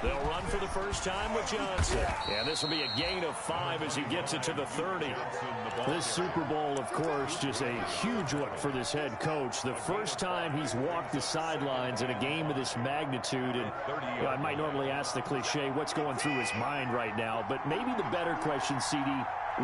They'll run for the first time with Johnson. And this will be a gain of 5 as he gets it to the 30. This Super Bowl, of course, just a huge one for this head coach. The first time he's walked the sidelines in a game of this magnitude. And I might normally ask the cliche, what's going through his mind right now? But maybe the better question, CD,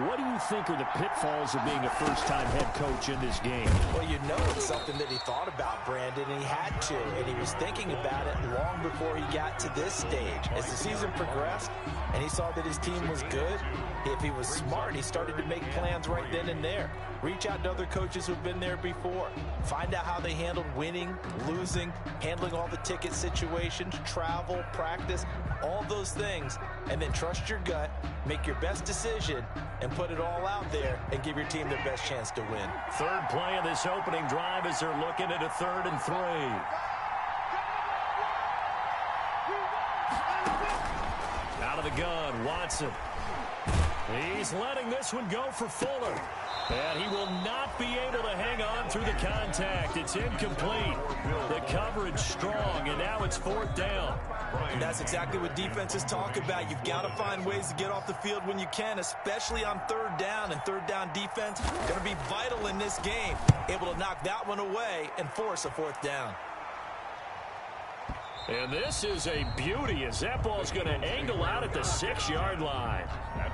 what do you think are the pitfalls of being a first-time head coach in this game? Well, you know it's something that he thought about, Brandon, and he had to. And he was thinking about it long before he got to this stage. As the season progressed and he saw that his team was good, if he was smart, he started to make plans right then and there. Reach out to other coaches who've been there before. Find out how they handled winning, losing, handling all the ticket situations, travel, practice, all those things. And then trust your gut, make your best decision, and put it all out there and give your team their best chance to win. Third play of this opening drive as they're looking at a 3rd and 3. Out of the gun, Watson. He's letting this one go for Fuller. And he will not be able to hang on through the contact. It's incomplete. The coverage strong, and now it's 4th down. And that's exactly what defenses talk about. You've got to find ways to get off the field when you can, especially on 3rd down. And 3rd down defense going to be vital in this game. Able to knock that one away and force a 4th down. And this is a beauty as that ball's going to angle out at the 6-yard line.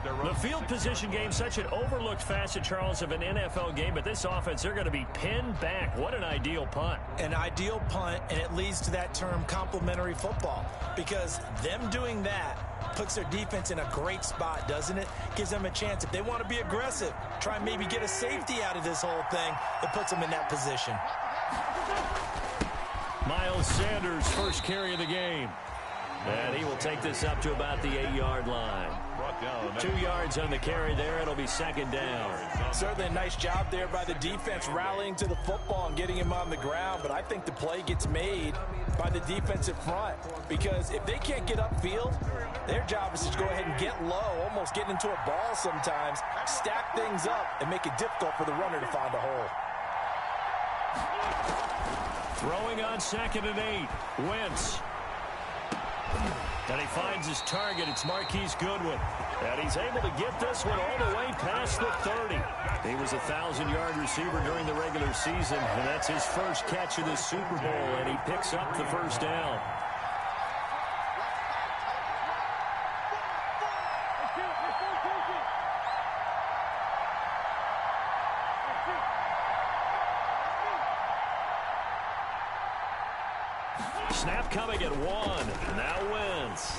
The field position game, such an overlooked facet, Charles, of an NFL game, but this offense, they're going to be pinned back. What an ideal punt. An ideal punt, and it leads to that term complementary football, because them doing that puts their defense in a great spot, doesn't it? Gives them a chance. If they want to be aggressive, try and maybe get a safety out of this whole thing, it puts them in that position. Miles Sanders, first carry of the game. And he will take this up to about the 8-yard line. 2 yards on the carry there. It'll be 2nd down. Certainly a nice job there by the defense rallying to the football and getting him on the ground. But I think the play gets made by the defensive front, because if they can't get upfield, their job is to go ahead and get low, almost get into a ball sometimes, stack things up, and make it difficult for the runner to find a hole. Throwing on 2nd and 8. Wentz. And he finds his target. It's Marquise Goodwin. And he's able to get this one all the way past the 30. He was a 1,000-yard receiver during the regular season, and that's his first catch of this Super Bowl, and he picks up the 1st down. Snap coming at 1. Now Wentz.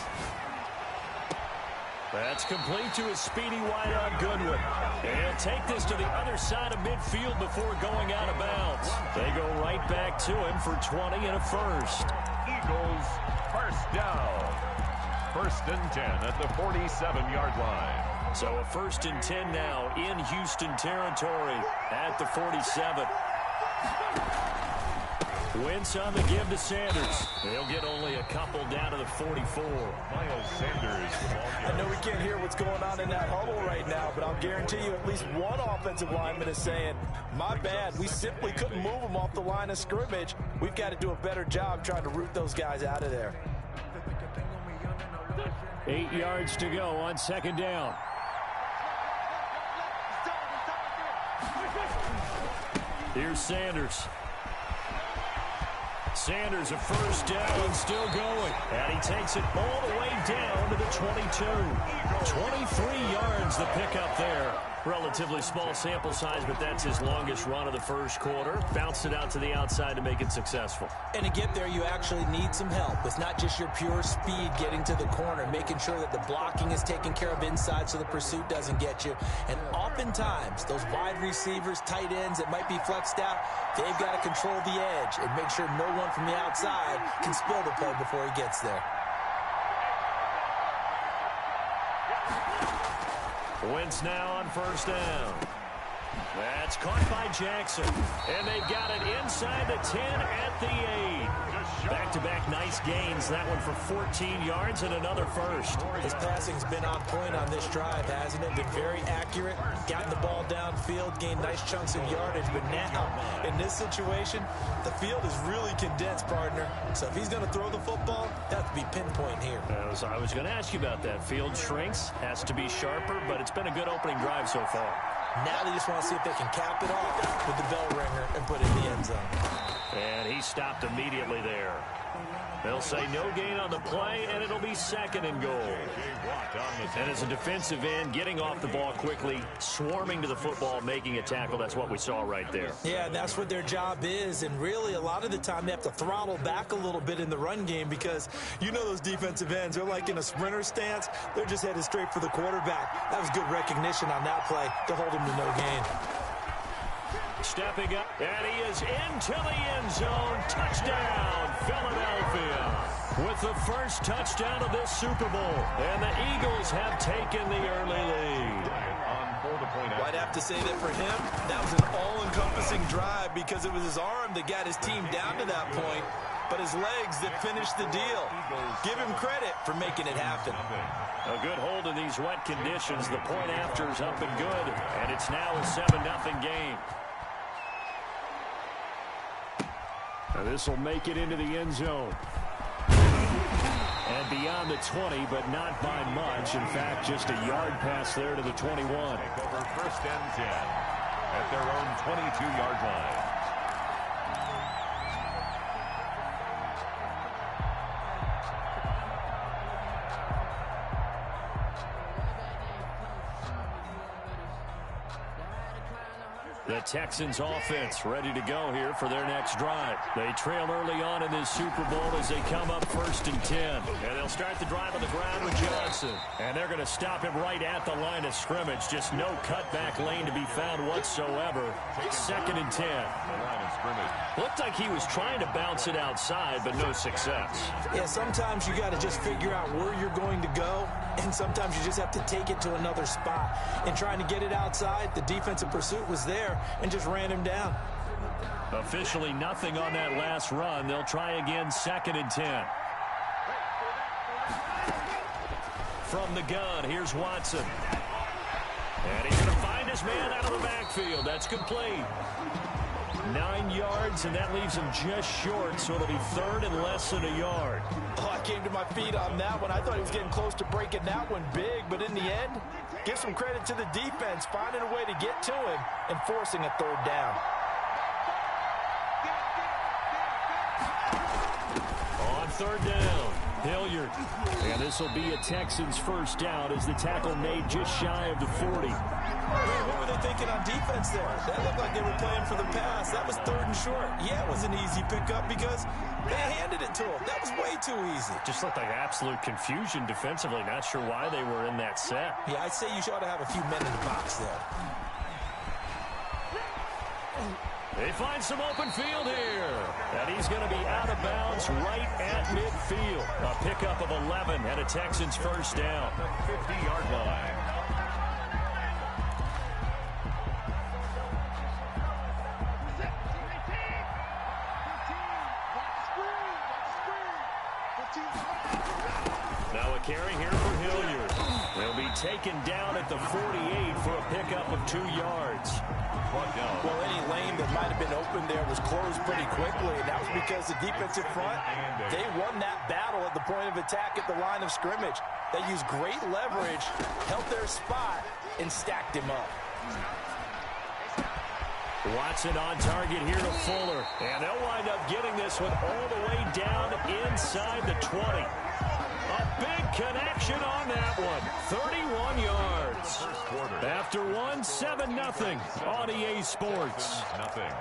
That's complete to his speedy wideout Goodwin. And he'll take this to the other side of midfield before going out of bounds. They go right back to him for 20 and a first. Eagles, first down. 1st and 10 at the 47-yard line. So a 1st and 10 now in Houston territory at the 47. Wentz on the give to Sanders. He'll get only a couple down to the 44. Miles Sanders. I know we can't hear what's going on in that huddle right now, but I'll guarantee you at least one offensive lineman is saying, my bad, we simply couldn't move them off the line of scrimmage. We've got to do a better job trying to root those guys out of there. 8 yards to go on 2nd down. Here's Sanders. Sanders, a 1st down, still going. And he takes it all the way down to the 22. 23 yards the pickup there. Relatively small sample size, but that's his longest run of the 1st quarter. Bounced it out to the outside to make it successful. And to get there, you actually need some help. It's not just your pure speed getting to the corner, making sure that the blocking is taken care of inside so the pursuit doesn't get you. And oftentimes, those wide receivers, tight ends that might be flexed out, they've got to control the edge and make sure no one from the outside can spill the play before he gets there. Wentz now on 1st down. That's caught by Jackson. And they've got it inside the 10 at the 8. Back-to-back nice gains. That one for 14 yards and another first. His passing's been on point on this drive, hasn't it? Been very accurate. Gotten the ball downfield, gained nice chunks of yardage. But now, in this situation, the field is really condensed, partner. So if he's going to throw the football, that has to be pinpoint here. I was going to ask you about that. Field shrinks, has to be sharper, but it's been a good opening drive so far. Now they just want to see if they can cap it off with the bell ringer and put it in the end zone. And he stopped immediately there. They'll say no gain on the play, and it'll be 2nd and goal. And as a defensive end, getting off the ball quickly, swarming to the football, making a tackle, that's what we saw right there. Yeah, that's what their job is, and really a lot of the time they have to throttle back a little bit in the run game because you know those defensive ends, they're like in a sprinter stance. They're just headed straight for the quarterback. That was good recognition on that play to hold him to no gain. Stepping up, and he is into the end zone. Touchdown, Philadelphia. With the first touchdown of this Super Bowl. And the Eagles have taken the early lead. I'd have to say that for him, that was an all-encompassing drive because it was his arm that got his team down to that point, but his legs that finished the deal. Give him credit for making it happen. A good hold in these wet conditions. The point after is up and good, and it's now a 7-0 game. Now this will make it into the end zone. And beyond the 20, but not by much. In fact, just a yard pass there to the 21. Over 1st and 10 at their own 22-yard line. The Texans offense ready to go here for their next drive. They trail early on in this Super Bowl as they come up 1st and 10. And they'll start the drive on the ground with Johnson. And they're going to stop him right at the line of scrimmage. Just no cutback lane to be found whatsoever. 2nd and 10. Looked like he was trying to bounce it outside, but no success. Yeah, sometimes you got to just figure out where you're going to go, and sometimes you just have to take it to another spot. And trying to get it outside, the defensive pursuit was there and just ran him down. Officially nothing on that last run. They'll try again 2nd and 10. From the gun, here's Watson. And he's going to find his man out of the backfield. That's complete. 9 yards, and that leaves him just short, so it'll be 3rd and less than a yard. Oh, I came to my feet on that one. I thought he was getting close to breaking that one big, but in the end, give some credit to the defense, finding a way to get to him and forcing a 3rd down. On 3rd down, Hilliard. And this will be a Texans 1st down as the tackle made just shy of the 40. What were they thinking on defense there? That looked like they were playing for the pass. That was 3rd and short. Yeah, it was an easy pickup because they handed it to him. That was way too easy. Just looked like absolute confusion defensively. Not sure why they were in that set. Yeah, I'd say you ought to have a few men in the box there. They find some open field here. And he's going to be out of bounds right at midfield. A pickup of 11 and a Texans 1st down. 50-yard line. Now a carry here for Hilliard. They'll be taken down at the 48 for a pickup of 2 yards. Well, any lane that might have been open there was closed pretty quickly, and that was because the defensive front, they won that battle at the point of attack at the line of scrimmage. They used great leverage, held their spot, and stacked him up. Watson on target here to Fuller, and they'll wind up getting this one all the way down inside the 20. A big connection on that one. 31 yards. After one, 7-0 on EA Sports. Nothing.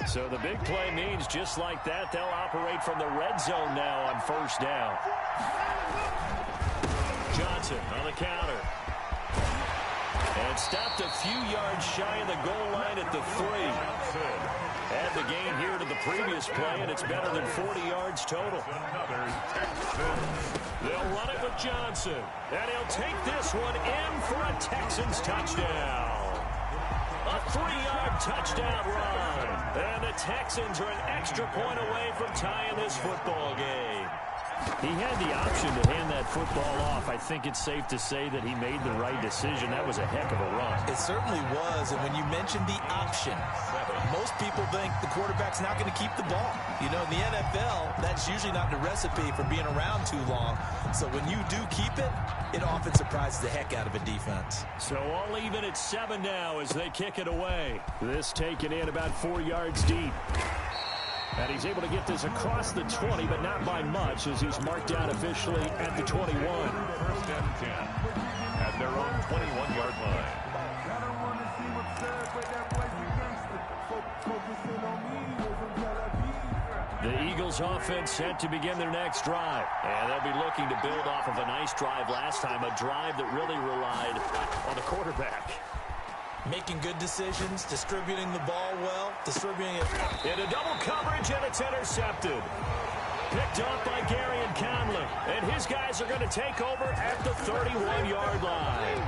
So the big play means just like that, they'll operate from the red zone now on 1st down. Johnson on the counter. And stopped a few yards shy of the goal line at the 3. Add the gain here to the previous play, and it's better than 40 yards total. They'll run it with Johnson. And he'll take this one in for a Texans touchdown. A 3-yard touchdown run. And the Texans are an extra point away from tying this football game. He had the option to hand that football off. I think it's safe to say that he made the right decision. That was a heck of a run. It certainly was. And when you mentioned the option, most people think the quarterback's not going to keep the ball. You know, in the NFL, that's usually not the recipe for being around too long. So when you do keep it, it often surprises the heck out of a defense. So all even at 7 now as they kick it away. This taken in about 4 yards deep. And he's able to get this across the 20, but not by much, as he's marked down officially at the 21. First and 10 at their own 21-yard line. The Eagles offense set to begin their next drive. And they'll be looking to build off of a nice drive last time, a drive that really relied on the quarterback. Making good decisions, distributing the ball well, distributing it. Into double coverage, and it's intercepted. Picked off by Gary and Conley. And his guys are going to take over at the 31-yard line.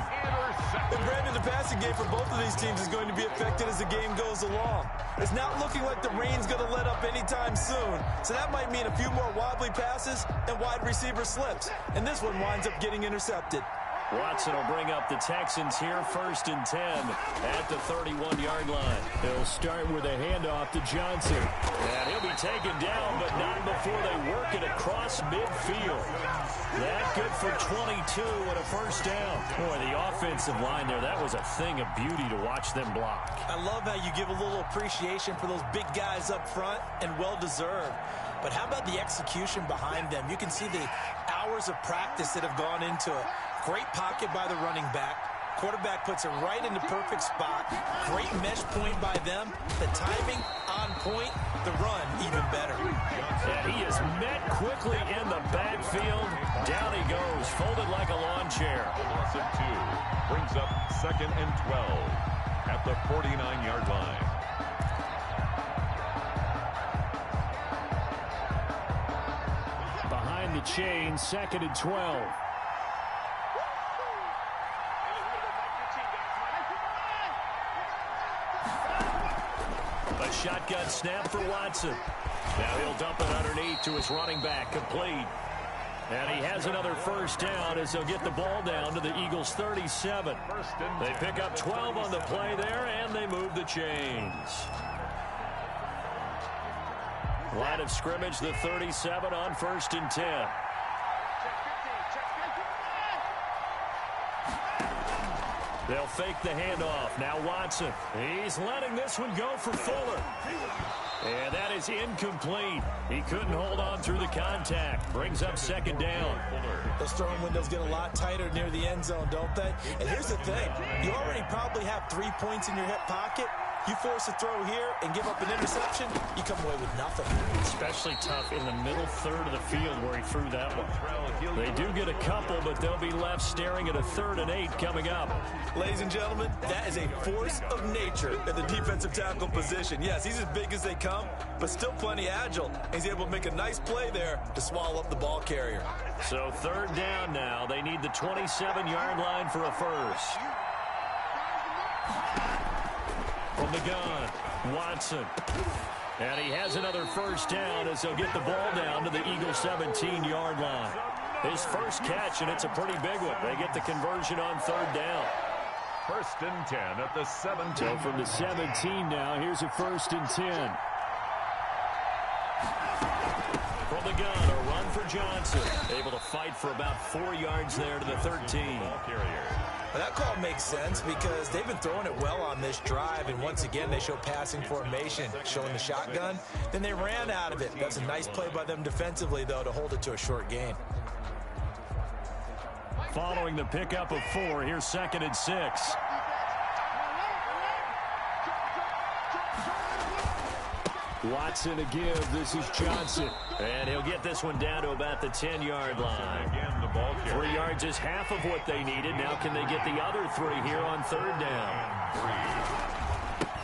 And Brandon, the passing game for both of these teams is going to be affected as the game goes along. It's not looking like the rain's going to let up anytime soon. So that might mean a few more wobbly passes and wide receiver slips. And this one winds up getting intercepted. Watson will bring up the Texans here, 1st and 10 at the 31-yard line. They'll start with a handoff to Johnson. And he'll be taken down, but not before they work it across midfield. That good for 22 and a first down. Boy, the offensive line there, that was a thing of beauty to watch them block. I love how you give a little appreciation for those big guys up front, and well-deserved. But how about the execution behind them? You can see the hours of practice that have gone into it. Great pocket by the running back. Quarterback puts it right in the perfect spot. Great mesh point by them. The timing on point. The run even better. And he is met quickly in the backfield. Down he goes, folded like a lawn chair. Loss of 2 brings up 2nd and 12 at the 49-yard line. Behind the chain, 2nd and 12. A shotgun snap for Watson. Now he'll dump it underneath to his running back, complete. And he has another first down as they'll get the ball down to the Eagles' 37. They pick up 12 on the play there, and they move the chains. Line of scrimmage, the 37 on 1st and 10. They'll fake the handoff. Now Watson. He's letting this one go for Fuller. And that is incomplete. He couldn't hold on through the contact. Brings up 2nd down. Those throwing windows get a lot tighter near the end zone, don't they? And here's the thing. You already probably have 3 points in your hip pocket. You force a throw here and give up an interception, you come away with nothing. Especially tough in the middle third of the field where he threw that one. They do get a couple, but they'll be left staring at a 3rd and 8 coming up. Ladies and gentlemen, that is a force of nature at the defensive tackle position. Yes, he's as big as they come, but still plenty agile. He's able to make a nice play there to swallow up the ball carrier. So 3rd down now. They need the 27-yard line for a first. From the gun, Watson. And he has another first down as they'll get the ball down to the Eagles' 17-yard line. His first catch, and it's a pretty big one. They get the conversion on 3rd down. 1st and 10 at the 17. So from the 17 now, here's a 1st and 10. From the gun, a run for Johnson. Able to fight for about 4 yards there to the 13. Well, that call makes sense because they've been throwing it well on this drive, and once again they show passing formation, showing the shotgun. Then they ran out of it. That's a nice play by them defensively, though, to hold it to a short gain. Following the pickup of 4, here's 2nd and 6. Watson to give. This is Johnson. And he'll get this one down to about the 10-yard line. 3 yards is half of what they needed. Now can they get the other 3 here on third down?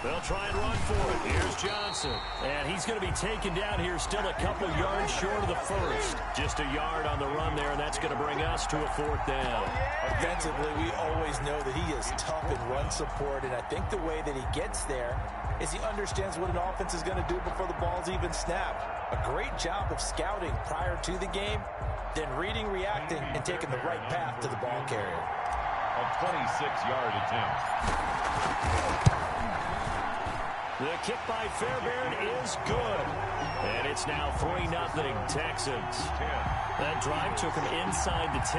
They'll try and run for it. Here's Johnson. And he's going to be taken down here still a couple yards short of the first. Just a yard on the run there, and that's going to bring us to a 4th down. Offensively, we always know that he is tough in run support, and I think the way that he gets there is he understands what an offense is going to do before the ball's even snapped. A great job of scouting prior to the game, then reading, reacting, and taking the right path to the ball carrier. A 26-yard attempt. The kick by Fairbairn is good. And it's now 3-0 Texans. That drive took him inside the 10.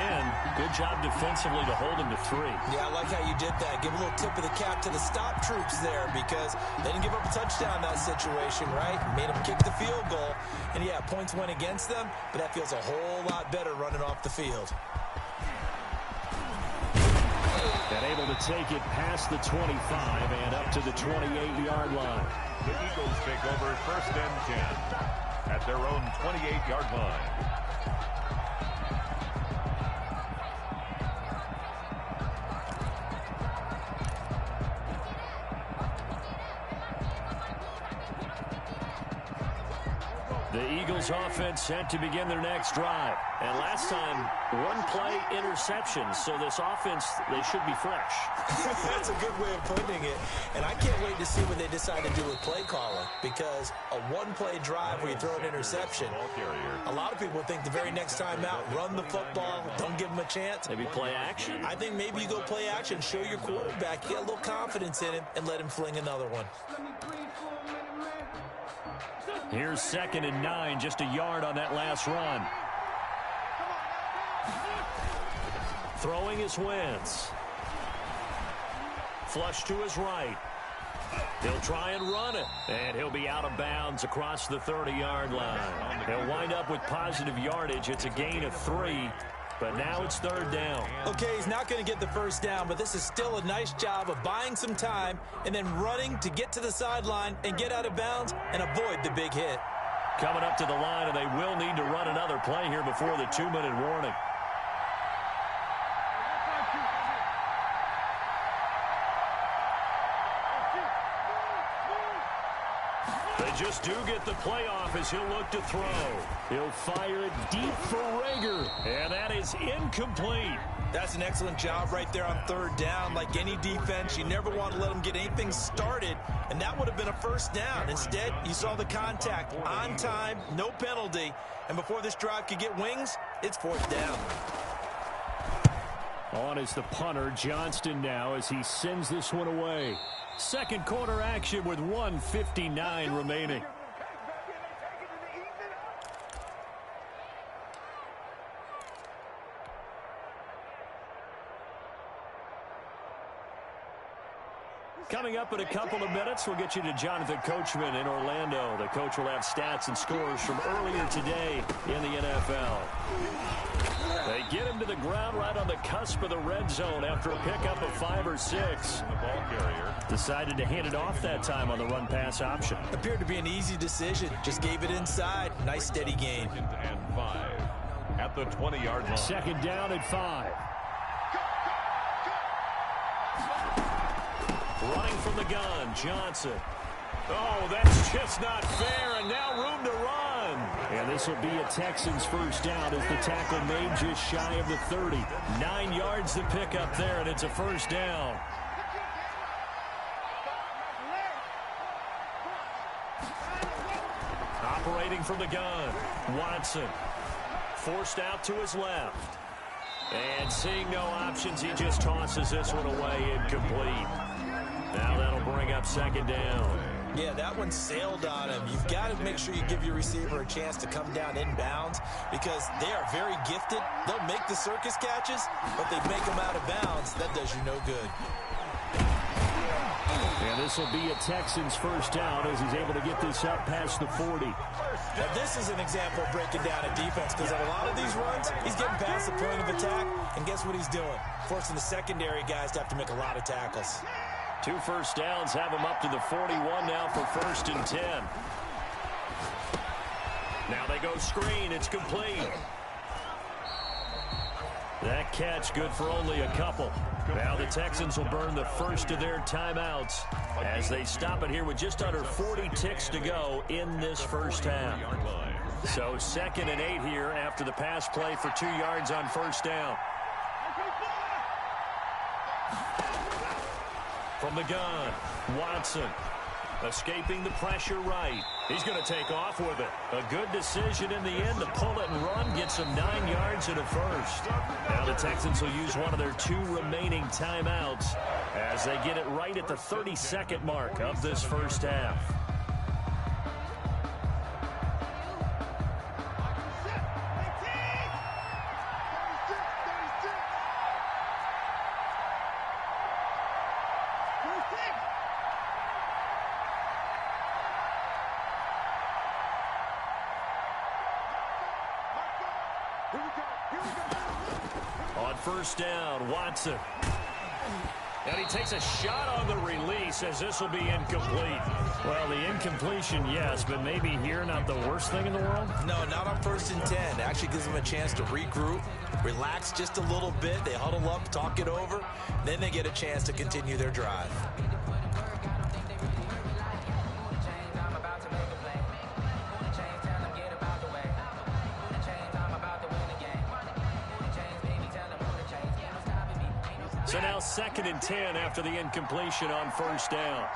Good job defensively to hold him to 3. Yeah, I like how you did that. Give a little tip of the cap to the stop troops there because they didn't give up a touchdown in that situation, right? Made them kick the field goal. And, yeah, points went against them, but that feels a whole lot better running off the field. And able to take it past the 25 and up to the 28-yard line. The Eagles take over 1st and 10 at their own 28-yard line. The Eagles offense set to begin their next drive. And last time, 1-play interception. So this offense, they should be fresh. That's a good way of putting it. And I can't wait to see what they decide to do with play calling. Because a 1-play drive where you throw an interception, a lot of people think the very next time out, run the football, don't give them a chance. Maybe play action? I think maybe you go play action, show your quarterback, you got a little confidence in him, and let him fling another one. Here's 2nd and 9, just a yard on that last run. Throwing is Wentz. Flush to his right. He'll try and run it. And he'll be out of bounds across the 30-yard line. He'll wind up with positive yardage. It's a gain of 3. But now it's 3rd down. Okay, he's not going to get the first down, but this is still a nice job of buying some time and then running to get to the sideline and get out of bounds and avoid the big hit. Coming up to the line, and they will need to run another play here before the 2-minute warning. They just do get the play off as he'll look to throw. He'll fire it deep for Rager, and that is incomplete. That's an excellent job right there on 3rd down. Like any defense, you never want to let them get anything started, and that would have been a first down. Instead, you saw the contact on time, no penalty, and before this drive could get wings, it's 4th down. On is the punter, Johnston now, as he sends this one away. Second quarter action with 1:59 remaining. Coming up in a couple of minutes, we'll get you to Jonathan Coachman in Orlando. The coach will have stats and scores from earlier today in the NFL. They get him to the ground right on the cusp of the red zone after a pickup of 5 or 6. The ball carrier decided to hand it off that time on the run-pass option. Appeared to be an easy decision. Just gave it inside. Nice steady gain. 2nd and 5 at the 20-yard line. 2nd down at 5. Running from the gun, Johnson. Oh, that's just not fair, and now room to run. And this will be a Texans first down as the tackle made just shy of the 30. 9 yards to pick up there, and it's a first down. Operating from the gun, Watson. Forced out to his left. And seeing no options, he just tosses this one away incomplete. Now that'll bring up 2nd down. Yeah, that one sailed on him. You've got to make sure you give your receiver a chance to come down inbounds because they are very gifted. They'll make the circus catches, but they make them out of bounds. That does you no good. And this will be a Texans first down as he's able to get this up past the 40. Now, this is an example of breaking down a defense because on a lot of these runs, he's getting past the point of attack, and guess what he's doing? Forcing the secondary guys to have to make a lot of tackles. 2 first downs have him up to the 41 now for 1st and 10. Now they go screen. It's complete. That catch good for only a couple. Now the Texans will burn the first of their timeouts as they stop it here with just under 40 ticks to go in this first half. So 2nd and 8 here after the pass play for 2 yards on first down. From the gun, Watson escaping the pressure right. He's going to take off with it. A good decision in the end to pull it and run, get some 9 yards in a first. Now the Texans will use one of their 2 remaining timeouts as they get it right at the 30-second mark of this first half. On first down, Watson. And he takes a shot on the release as this will be incomplete. Well, the incompletion, yes, but maybe here not the worst thing in the world? No, not on 1st and 10. It actually gives them a chance to regroup, relax just a little bit. They huddle up, talk it over, then they get a chance to continue their drive. So now 2nd and 10 after the incompletion on first down.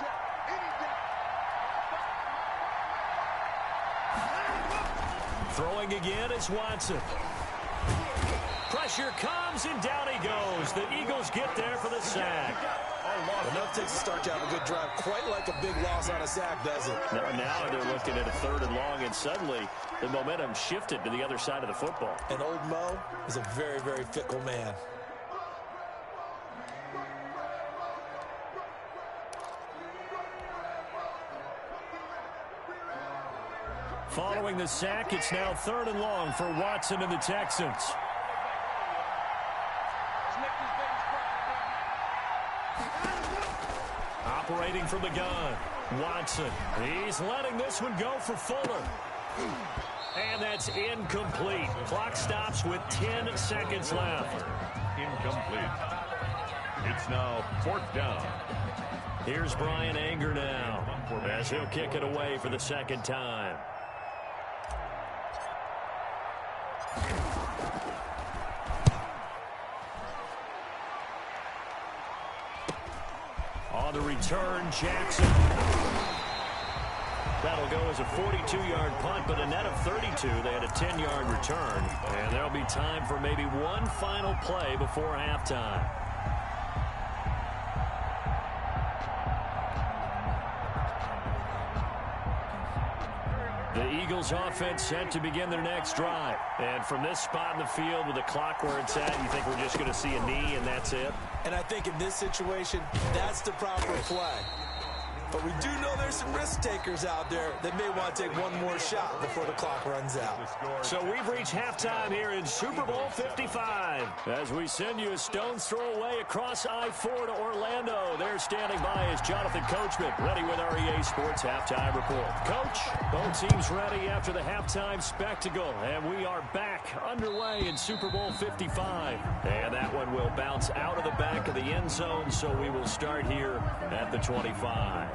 Throwing again is Watson. Pressure comes and down he goes. The Eagles get there for the sack. Enough takes to start to have a good drive. Quite like a big loss on a sack, does it? Now they're looking at a 3rd and long, and suddenly the momentum shifted to the other side of the football. And old Mo is a very, very fickle man. Following the sack, it's now 3rd and long for Watson and the Texans. Operating from the gun, Watson. He's letting this one go for Fuller. And that's incomplete. Clock stops with 10 seconds left. Incomplete. It's now 4th down. Here's Brian Anger now as he'll kick it away for the 2nd time. On the return, Jackson. That'll go as a 42-yard punt, but a net of 32. They had a 10-yard return, and there'll be time for maybe one final play before halftime. The Eagles offense set to begin their next drive. And from this spot in the field with the clock where it's at, you think we're just going to see a knee and that's it? And I think in this situation, that's the proper play. But we do know there's some risk takers out there that may want to take one more shot before the clock runs out. So we've reached halftime here in Super Bowl 55. As we send you a stone's throw away across I-4 to Orlando. There standing by is Jonathan Coachman, ready with our EA Sports Halftime Report. Coach, both teams ready after the halftime spectacle. And we are back underway in Super Bowl 55. And that one will bounce out of the back of the end zone, so we will start here at the 25.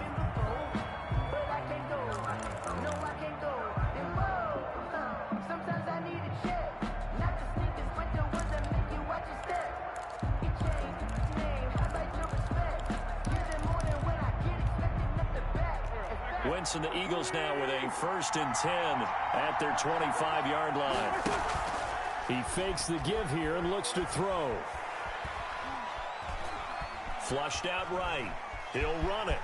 Winston, the Eagles now with a 1st and 10 at their 25-yard line. He fakes the give here and looks to throw. Flushed out right. He'll run it.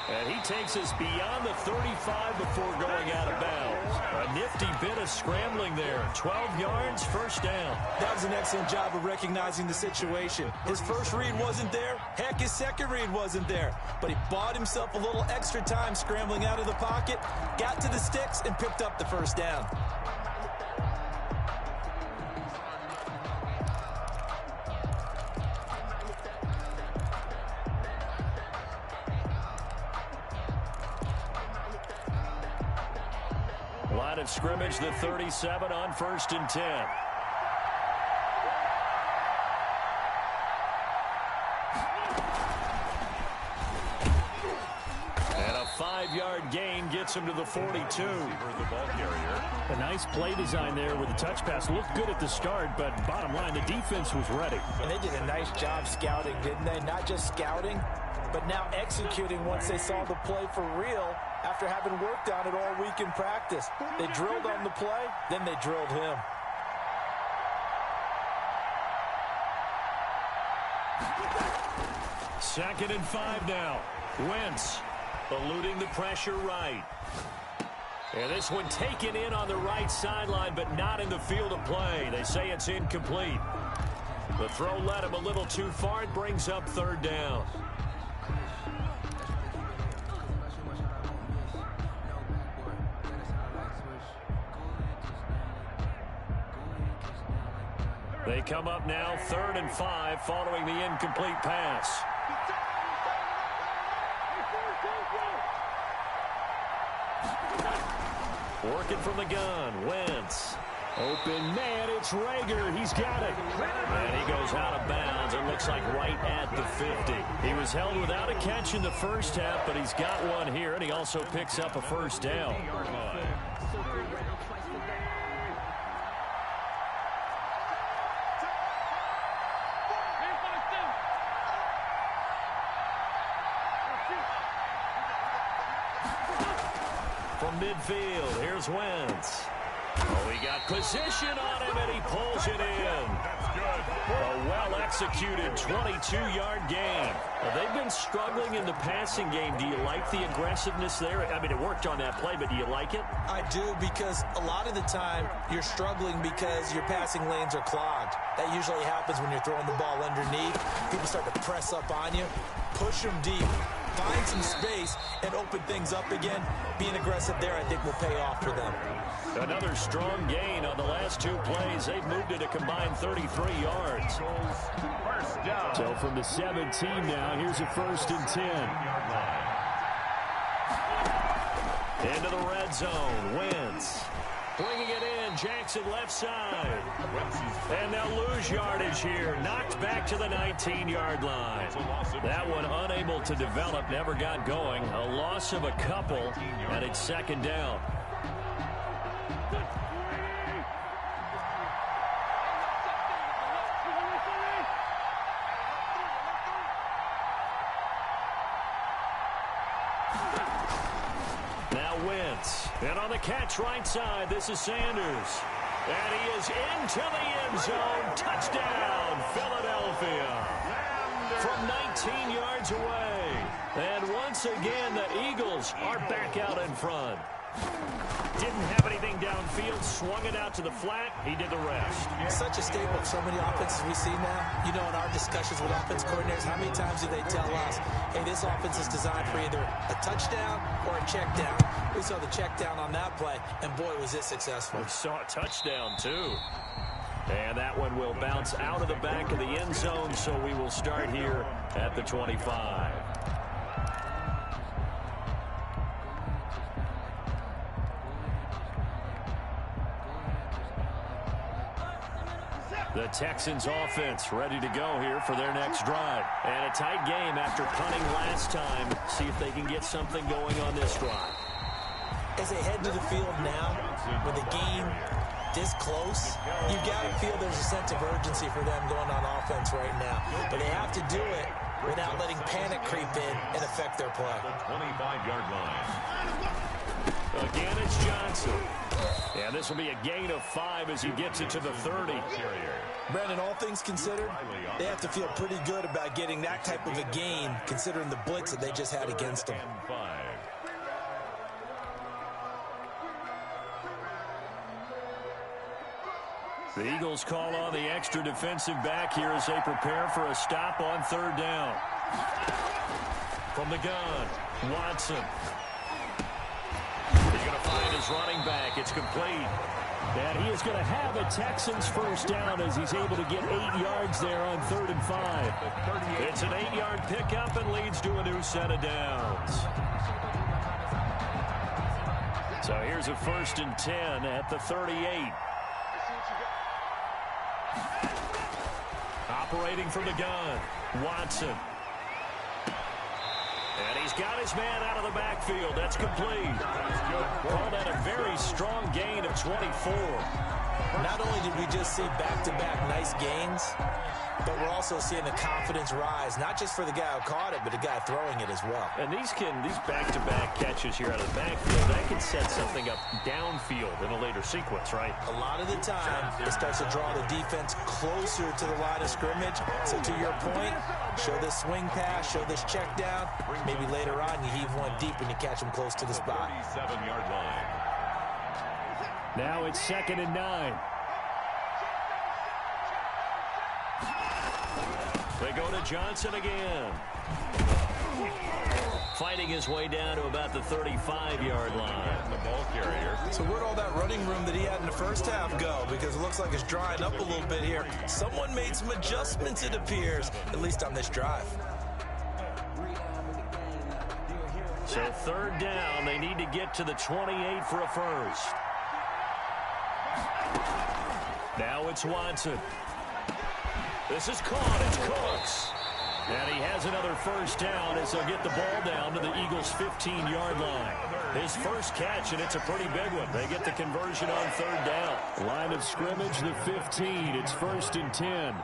And he takes us beyond the 35 before going out of bounds. A nifty bit of scrambling there. 12 yards, 1st down. That was an excellent job of recognizing the situation. His first read wasn't there. Heck, his second read wasn't there. But he bought himself a little extra time scrambling out of the pocket, got to the sticks, and picked up the 1st down. Line of scrimmage, the 37 on 1st and 10. And a 5-yard gain gets him to the 42. The ball carrier. A nice play design there with the touch pass. Looked good at the start, but bottom line, the defense was ready. And they did a nice job scouting, didn't they? Not just scouting, but now executing once they saw the play for real after having worked on it all week in practice. They drilled on the play, then they drilled him. Second and 5 now. Wentz eluding the pressure right. And this one taken in on the right sideline, but not in the field of play. They say it's incomplete. The throw led him a little too far. It brings up 3rd down. They come up now 3rd and 5 following the incomplete pass. Working from the gun, Wentz. Open man, it's Rager. He's got it. And he goes out of bounds. It looks like right at the 50. He was held without a catch in the first half, but he's got one here, and he also picks up a 1st down. From midfield, here's Wentz. Oh, he got position on him, and he pulls it in. That's good. A well-executed 22-yard gain. Well, they've been struggling in the passing game. Do you like the aggressiveness there? I mean, it worked on that play, but do you like it? I do, because a lot of the time you're struggling because your passing lanes are clogged. That usually happens when you're throwing the ball underneath. People start to press up on you, push them deep, find some space, and open things up again. Being aggressive there, I think, will pay off for them. Another strong gain on the last 2 plays. They've moved it a combined 33 yards. First down. So from the 17 now, here's a 1st and 10. Into the red zone, Wentz. Bringing it in, Jackson left side. And they'll lose yardage here. Knocked back to the 19-yard line. That one unable to develop, never got going. A loss of a couple, and it's 2nd down. Now Wentz. And on the catch right side, this is Sanders. And he is into the end zone. Touchdown, Philadelphia. From 19 yards away. And once again, the Eagles are back out in front. Didn't have anything downfield, swung it out to the flat. He did the rest. Such a staple of so many offenses we see now. You know, in our discussions with offense coordinators, how many times do they tell us, hey, this offense is designed for either a touchdown or a check down. We saw the check down on that play, and boy, was it successful. We saw a touchdown, too. And that one will bounce out of the back of the end zone, so we will start here at the 25. The Texans offense ready to go here for their next drive. And a tight game after punting last time. See if they can get something going on this drive. As they head to the field now, with the game this close, you got to feel there's a sense of urgency for them going on offense right now. But they have to do it without letting panic creep in and affect their play. The 25-yard line. Again, it's Johnson. And this will be a gain of 5 as he gets it to the 30. Brandon, all things considered, they have to feel pretty good about getting that type of a gain, considering the blitz that they just had against them. The Eagles call on the extra defensive back here as they prepare for a stop on 3rd down. From the gun, Watson. He's going to find his running back. It's complete. And he is going to have a Texans 1st down as he's able to get 8 yards there on 3rd and 5. It's an 8-yard pickup and leads to a new set of downs. So here's a 1st and 10 at the 38. Operating from the gun, Watson. And he's got his man out of the backfield. That's complete. Call that a very strong gain of 24. Not only did we just see back-to-back nice gains, but we're also seeing the confidence rise, not just for the guy who caught it, but the guy throwing it as well. And these back-to-back catches here out of the backfield, that can set something up downfield in a later sequence, right? A lot of the time, it starts to draw the defense closer to the line of scrimmage. So to your point, show this swing pass, show this check down. Maybe later on, you heave one deep and you catch him close to the spot. 37-yard line. Now it's 2nd and 9. They go to Johnson again. Fighting his way down to about the 35-yard line. The ball carrier. So where'd all that running room that he had in the first half go? Because it looks like it's drying up a little bit here. Someone made some adjustments, it appears, at least on this drive. So 3rd down, they need to get to the 28 for a first. Now it's Watson. This is caught. It's Cooks. And he has another 1st down as they'll get the ball down to the Eagles' 15-yard line. His first catch, and it's a pretty big one. They get the conversion on 3rd down. Line of scrimmage, the 15. It's 1st and 10.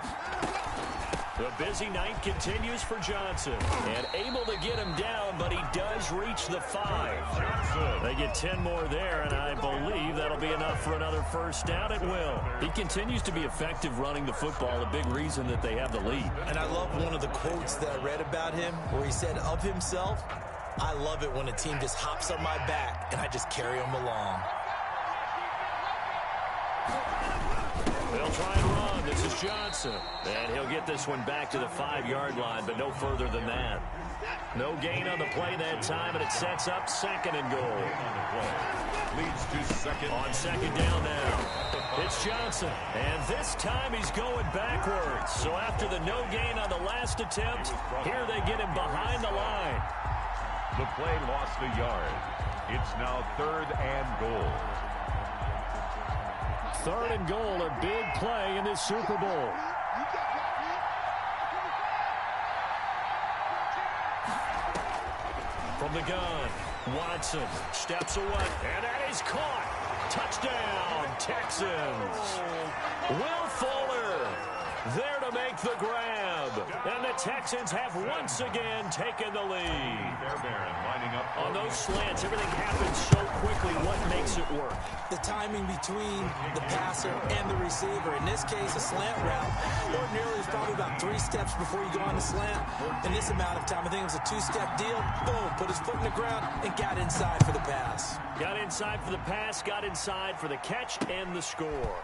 The busy night continues for Johnson. And able to get him down, but he does reach the 5. They get 10 more there, and I believe that'll be enough for another 1st down. It will. He continues to be effective running the football, a big reason that they have the lead. And I love one of the quotes that I read about him where he said of himself, "I love it when a team just hops on my back and I just carry them along." They'll try and run. This is Johnson. And he'll get this one back to the 5-yard line, but no further than that. No gain on the play that time, and it sets up 2nd and goal. Leads to 2nd. On 2nd down now. It's Johnson. And this time he's going backwards. So after the no gain on the last attempt, here they get him behind the line. The play lost a yard. It's now 3rd and goal. 3rd and goal, a big play in this Super Bowl. From the gun, Watson steps away, and that is caught. Touchdown, Texans. Will Fuller there to make the grab. And the Texans have once again taken the lead. On those slants, everything happens so quickly. What makes it work? The timing between the passer and the receiver. In this case, a slant route. Ordinarily, it's probably about 3 steps before you go on the slant. In this amount of time, I think it was a 2-step deal. Boom, put his foot in the ground and got inside for the pass. Got inside for the pass, got inside for the catch and the score.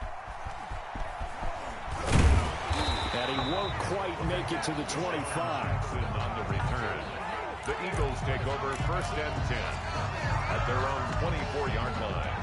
And he won't quite make it to the 25. On the return, the Eagles take over 1st and 10 at their own 24-yard line.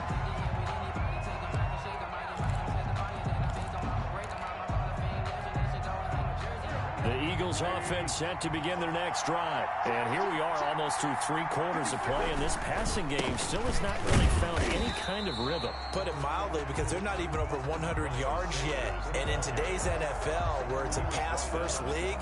The Eagles offense set to begin their next drive. And here we are almost through 3 quarters of play, and this passing game still has not really found any kind of rhythm. Put it mildly, because they're not even over 100 yards yet. And in today's NFL, where it's a pass-first league,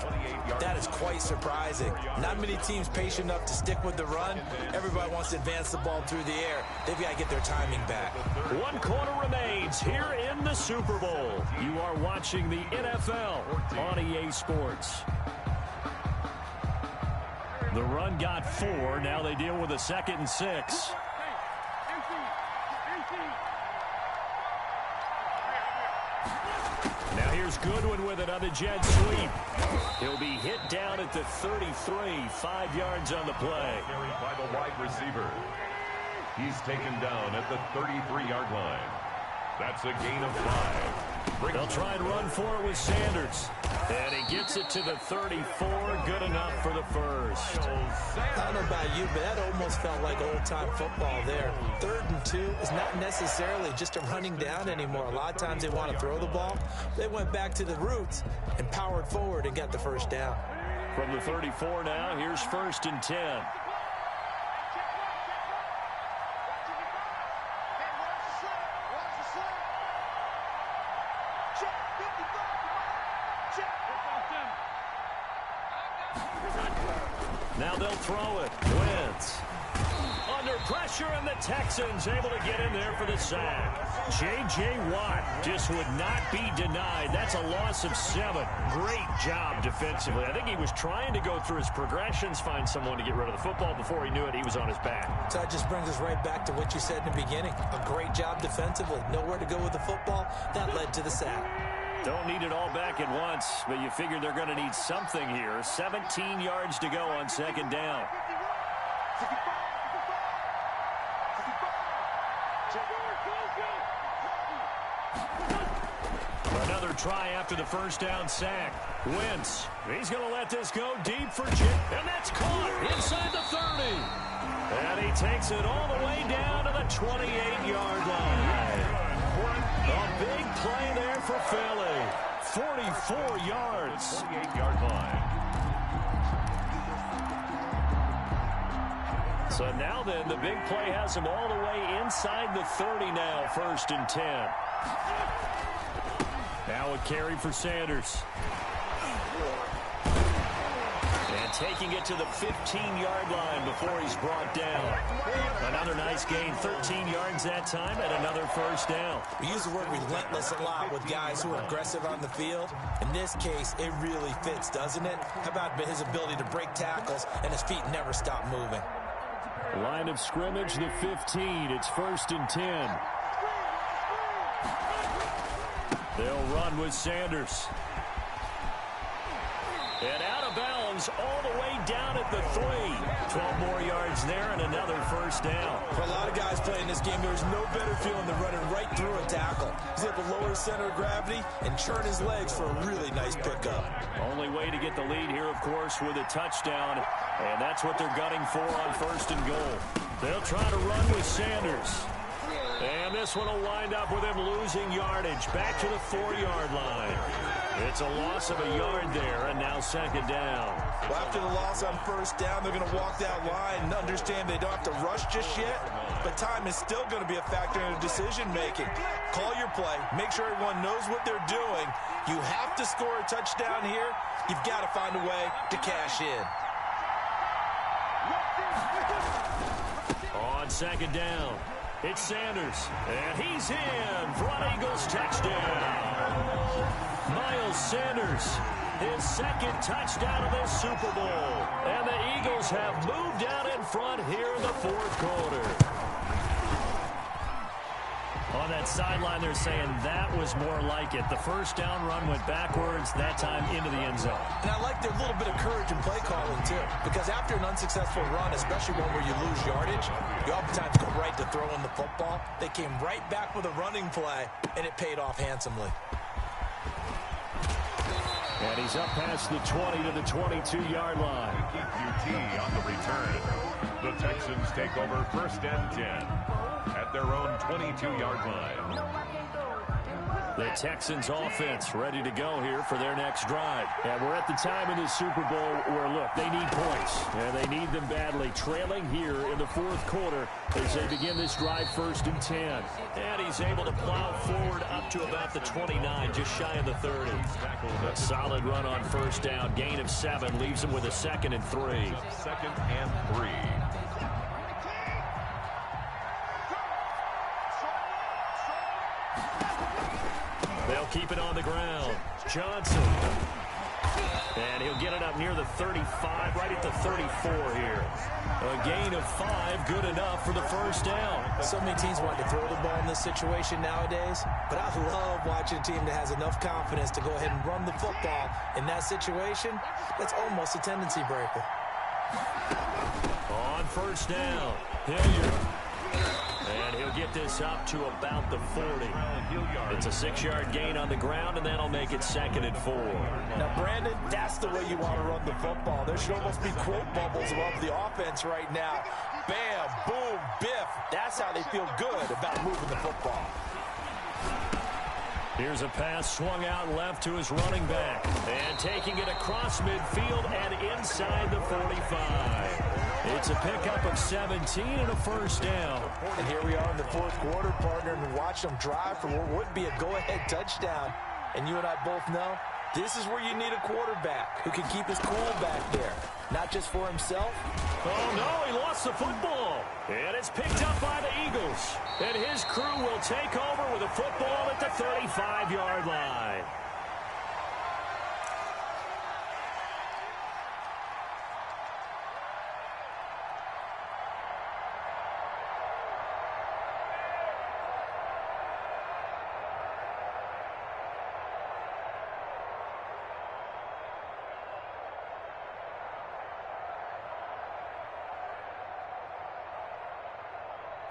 that is quite surprising. Not many teams patient enough to stick with the run. Everybody wants to advance the ball through the air. They've got to get their timing back. 1 quarter remains here in the Super Bowl. You are watching the NFL on EA Sports. The run got 4. Now they deal with a 2nd and 6. Now here's Goodwin with it on the jet sweep. He'll be hit down at the 33, 5 yards on the play. Carried by the wide receiver. He's taken down at the 33-yard line. That's a gain of 5. They'll try and run for it with Sanders. And he gets it to the 34. Good enough for the first. I don't know about you, but that almost felt like old-time football there. 3rd and 2 is not necessarily just a running down anymore. A lot of times they want to throw the ball. They went back to the roots and powered forward and got the 1st down. From the 34 now, here's 1st and 10. Now they'll throw it. Wentz. Under pressure, and the Texans able to get in there for the sack. J.J. Watt just would not be denied. That's a loss of 7. Great job defensively. I think he was trying to go through his progressions, find someone to get rid of the football. Before he knew it, he was on his back. So that just brings us right back to what you said in the beginning. A great job defensively. Nowhere to go with the football. That led to the sack. Don't need it all back at once, but you figure they're going to need something here. 17 yards to go on second down. Another try after the first down sack. Wentz, he's going to let this go deep for Jim, and that's caught inside the 30. And he takes it all the way down to the 28-yard line. A big play there for Philly. 44 yards. 48-yard line. So now then, the big play has him all the way inside the 30 now, 1st and 10. Now a carry for Sanders. And taking it to the 15-yard line before he's brought down. Another nice gain, 13 yards that time, and another first down. We use the word relentless a lot with guys who are aggressive on the field. In this case, it really fits, doesn't it? How about his ability to break tackles and his feet never stop moving? Line of scrimmage, the 15. It's 1st and 10. They'll run with Sanders. And out of bounds all the way down at the 3. 12 more yards there and another first down. For a lot of guys playing this game, there's no better feeling than running right through a tackle. He's able to lower his center of gravity and churn his legs for a really nice pickup. Only way to get the lead here, of course, with a touchdown. And that's what they're gunning for on 1st and goal. They'll try to run with Sanders. And this one will wind up with him losing yardage back to the 4-yard line. It's a loss of a yard there, and now second down. Well, after the loss on first down, they're going to walk that line and understand they don't have to rush just yet, but time is still going to be a factor in their decision-making. Call your play. Make sure everyone knows what they're doing. You have to score a touchdown here. You've got to find a way to cash in. On second down, it's Sanders, and he's in for an Eagles touchdown. Miles Sanders, his second touchdown of this Super Bowl. And the Eagles have moved out in front here in the 4th quarter. On that sideline, they're saying that was more like it. The first down run went backwards, that time into the end zone. And I like their little bit of courage in play calling, too. Because after an unsuccessful run, especially one where you lose yardage, you oftentimes go right to throwing the football. They came right back with a running play, and it paid off handsomely. And he's up past the 20 to the 22-yard line. QT on the return. The Texans take over 1st and 10 at their own 22-yard line. The Texans offense ready to go here for their next drive. And we're at the time in the Super Bowl where, look, they need points. And they need them badly. Trailing here in the 4th quarter as they begin this drive 1st and 10. And he's able to plow forward up to about the 29, just shy of the 30. A solid run on first down. Gain of 7 leaves him with a 2nd and 3. 2nd and 3. They'll keep it on the ground. Johnson. And he'll get it up near the 35, right at the 34 here. A gain of 5, good enough for the first down. So many teams want to throw the ball in this situation nowadays, but I love watching a team that has enough confidence to go ahead and run the football in that situation. That's almost a tendency breaker. On first down, Hilliard. And he'll get this up to about the 40. It's a 6-yard gain on the ground, and that'll make it 2nd and 4. Now, Brandon, that's the way you want to run the football. There should almost be quote bubbles above the offense right now. Bam, boom, biff. That's how they feel good about moving the football. Here's a pass swung out left to his running back. And taking it across midfield and inside the 45. It's a pickup of 17 and a first down. And here we are in the 4th quarter, partner, and watch them drive for what would be a go-ahead touchdown. And you and I both know This is where you need a quarterback who can keep his cool back there, not just for himself. Oh, no, he lost the football. And it's picked up by the Eagles. And his crew will take over with a football at the 35-yard line.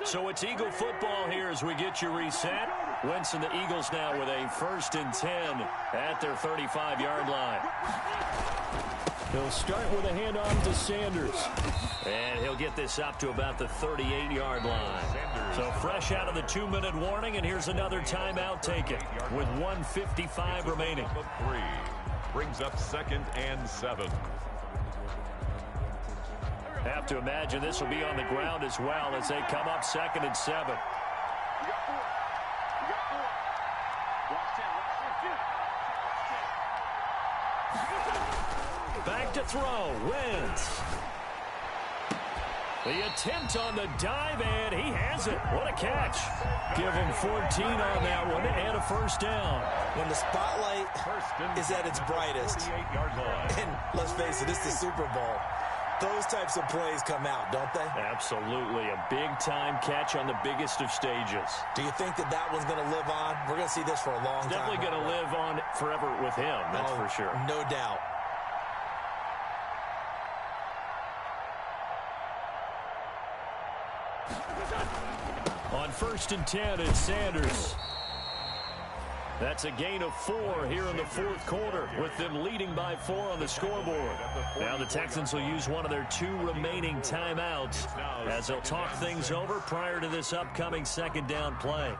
So it's Eagle football here as we get you reset. Wentz and the Eagles now with a 1st and 10 at their 35-yard line. He'll start with a handoff to Sanders. And he'll get this up to about the 38-yard line. So fresh out of the 2-minute warning, and here's another timeout taken with 1:55 remaining. 3 brings up 2nd and 7. Have to imagine this will be on the ground as well as they come up 2nd and 7. Back to throw. Wentz. The attempt on the dive, and he has it. What a catch. Give him 14 on that one and a 1st down. When the spotlight is at its brightest, and let's face it, it's the Super Bowl, those types of plays come out, don't they? Absolutely. A big-time catch on the biggest of stages. Do you think that that one's going to live on? We're going to see this for a long time. Definitely going to live on forever with him, that's for sure. No doubt. On 1st and 10, it's Sanders. That's a gain of 4 here in the 4th quarter, with them leading by 4 on the scoreboard. Now the Texans will use one of their 2 remaining timeouts as they'll talk things over prior to this upcoming 2nd down play.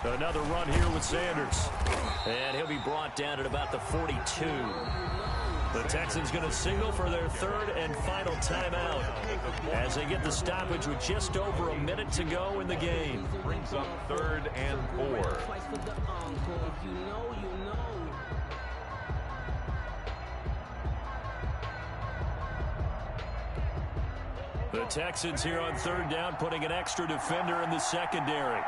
Another run here with Sanders. And he'll be brought down at about the 42. The Texans going to signal for their 3rd and final timeout as they get the stoppage with just over a minute to go in the game. Brings up 3rd and 4. The Texans here on 3rd down, putting an extra defender in the secondary.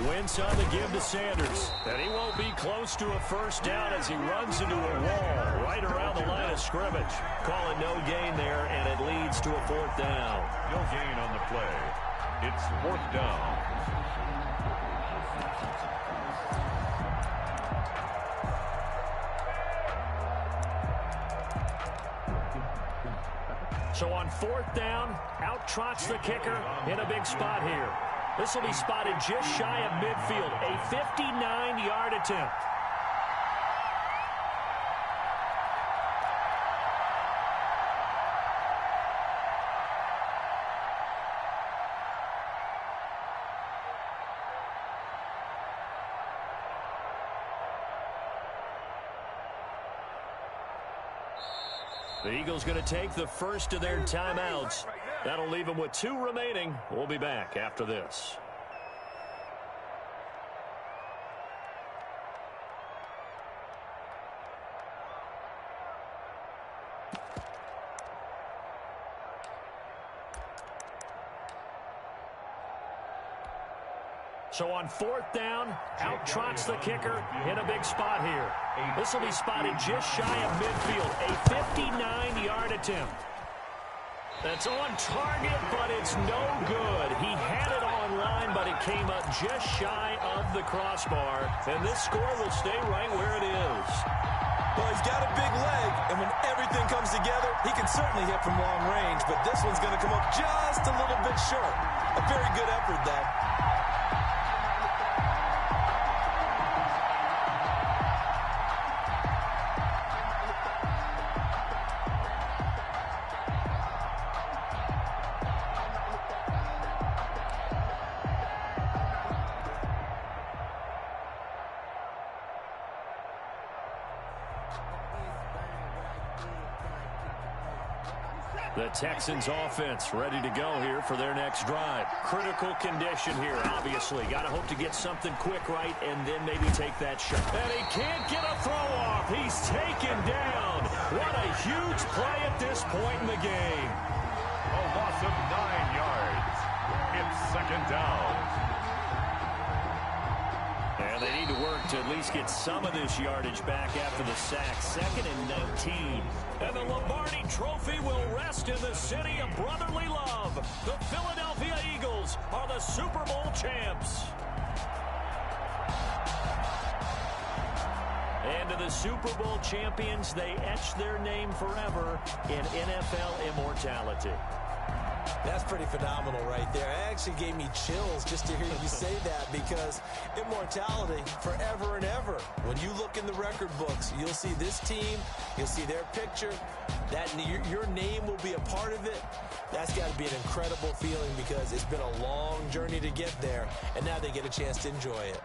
Wentz on the give to Sanders. And he won't be close to a 1st down as he runs into a wall right around the line of scrimmage. Call it no gain there, and it leads to a 4th down. No gain on the play. It's 4th down. So on 4th down, out trots the kicker in a big spot here. This will be spotted just shy of midfield, a 59-yard attempt. The Eagles going to take the first of their timeouts. That'll leave them with 2 remaining. We'll be back after this. So on 4th down, out trots the kicker in a big spot here. This will be spotted just shy of midfield, a 59-yard attempt. That's on target, but it's no good. He had it on line, but it came up just shy of the crossbar, and this score will stay right where it is. Well, he's got a big leg, and when everything comes together, he can certainly hit from long range, but this one's going to come up just a little bit short. A very good effort, though. The Texans offense ready to go here for their next drive. Critical condition here, obviously. Got to hope to get something quick right and then maybe take that shot. And he can't get a throw off. He's taken down. What a huge play at this point in the game. A loss of 9 yards. It's second down. And they need to work to at least get some of this yardage back after the sack. 2nd and 19. And the Lombardi Trophy will rest in the city of brotherly love. The Philadelphia Eagles are the Super Bowl champs. And to the Super Bowl champions, they etch their name forever in NFL immortality. That's pretty phenomenal right there. It actually gave me chills just to hear you say that, because immortality forever and ever. When you look in the record books, you'll see this team, you'll see their picture, that your name will be a part of it. That's got to be an incredible feeling, because it's been a long journey to get there, and now they get a chance to enjoy it.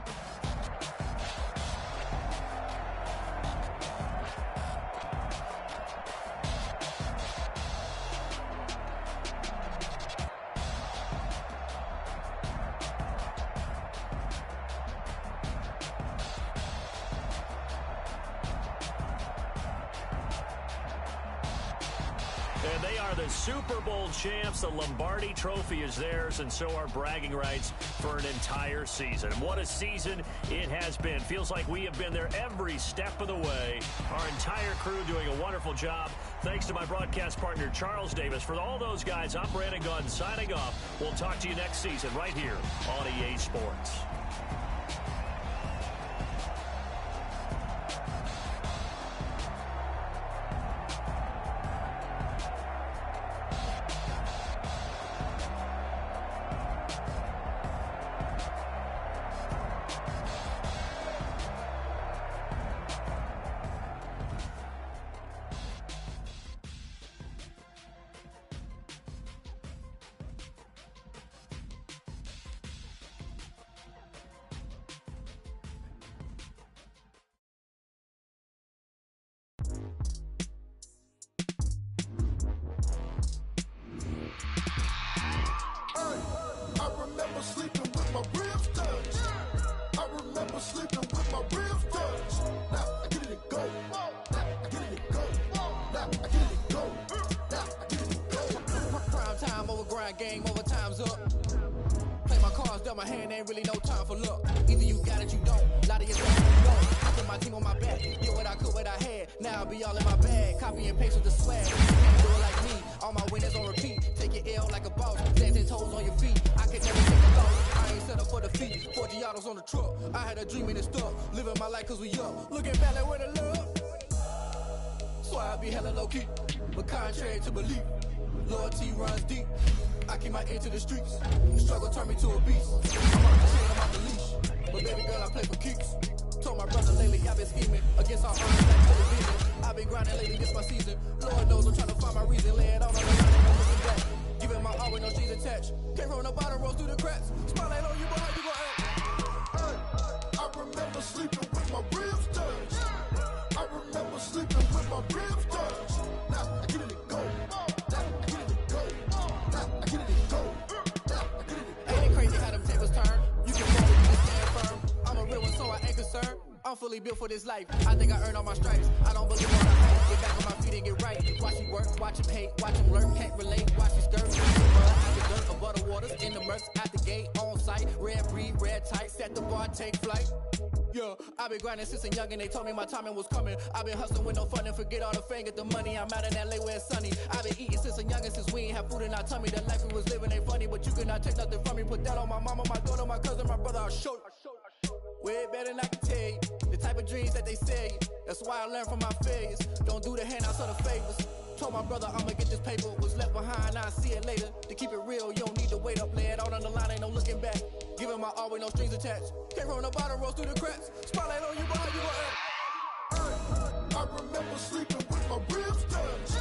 And they are the Super Bowl champs. The Lombardi Trophy is theirs, and so are bragging rights for an entire season. What a season it has been. Feels like we have been there every step of the way. Our entire crew doing a wonderful job. Thanks to my broadcast partner, Charles Davis. For all those guys, I'm Brandon Gaudin signing off. We'll talk to you next season right here on EA Sports. Game over, time's up. Play my cards, dealt my hand, ain't really no time for luck. Either you got it, you don't. A lot of your stuff you don't. I put my team on my back, did what I could, what I had. Now I'll be all in my bag, copy and paste with the swag. You can't do it like me, all my winners on repeat. Take your L like a boss, stand 10 toes on your feet. I can never take a loss, I ain't set up for defeat. 4 Giottos on the truck, I had a dream and it stuck. Living my life cause we up, looking back like where the love. So I be hella low key, but contrary to belief, loyalty runs deep. I keep my ear to the streets. Struggle turned me to a beast. I'm on the chain, I'm off the leash. But baby girl, I play for keeps. Told my brother lately I've been scheming against all odds like television. I've been grinding lately, this my season. Lord knows I'm trying to find my reason. Lay it out on the line and no looking back. Giving my all with no strings attached. Came from the bottom, rose through the cracks. Smile ain't on you, but how you gon' act? I remember sleeping with my ribs touched. I remember sleeping with my ribs touched. Now I get it and go. I'm fully built for this life. I think I earned all my stripes. I don't believe all the hype. Get back on my feet and get right. Watch him work, watch him hate, watch him lurk, can't relate. Watch his skirt, out the dirt, above the waters, in the murks, at the gate, on site. Red breed, red tight, set the bar, take flight. Yeah, I've been grinding since a young and they told me my timing was coming. I've been hustling with no fun and forget all the fame, get the money. I'm out in LA where it's sunny. I've been eating since a young and since we ain't have food in our tummy. The life we was living ain't funny, but you cannot take nothing from me. Put that on my mama, my daughter, my cousin, my brother, I'll show you. Way better than I can tell you. The type of dreams that they sell you. That's why I learned from my failures. Don't do the handouts or the favors. Told my brother I'ma get this paper. Was left behind, I'll see it later. To keep it real, you don't need to wait up. Lay it out on the line, ain't no looking back. Giving my all with no strings attached. Came from the bottom, rose through the cracks. Spotlight on you, but how you gon' act? I remember sleeping with my ribs touched.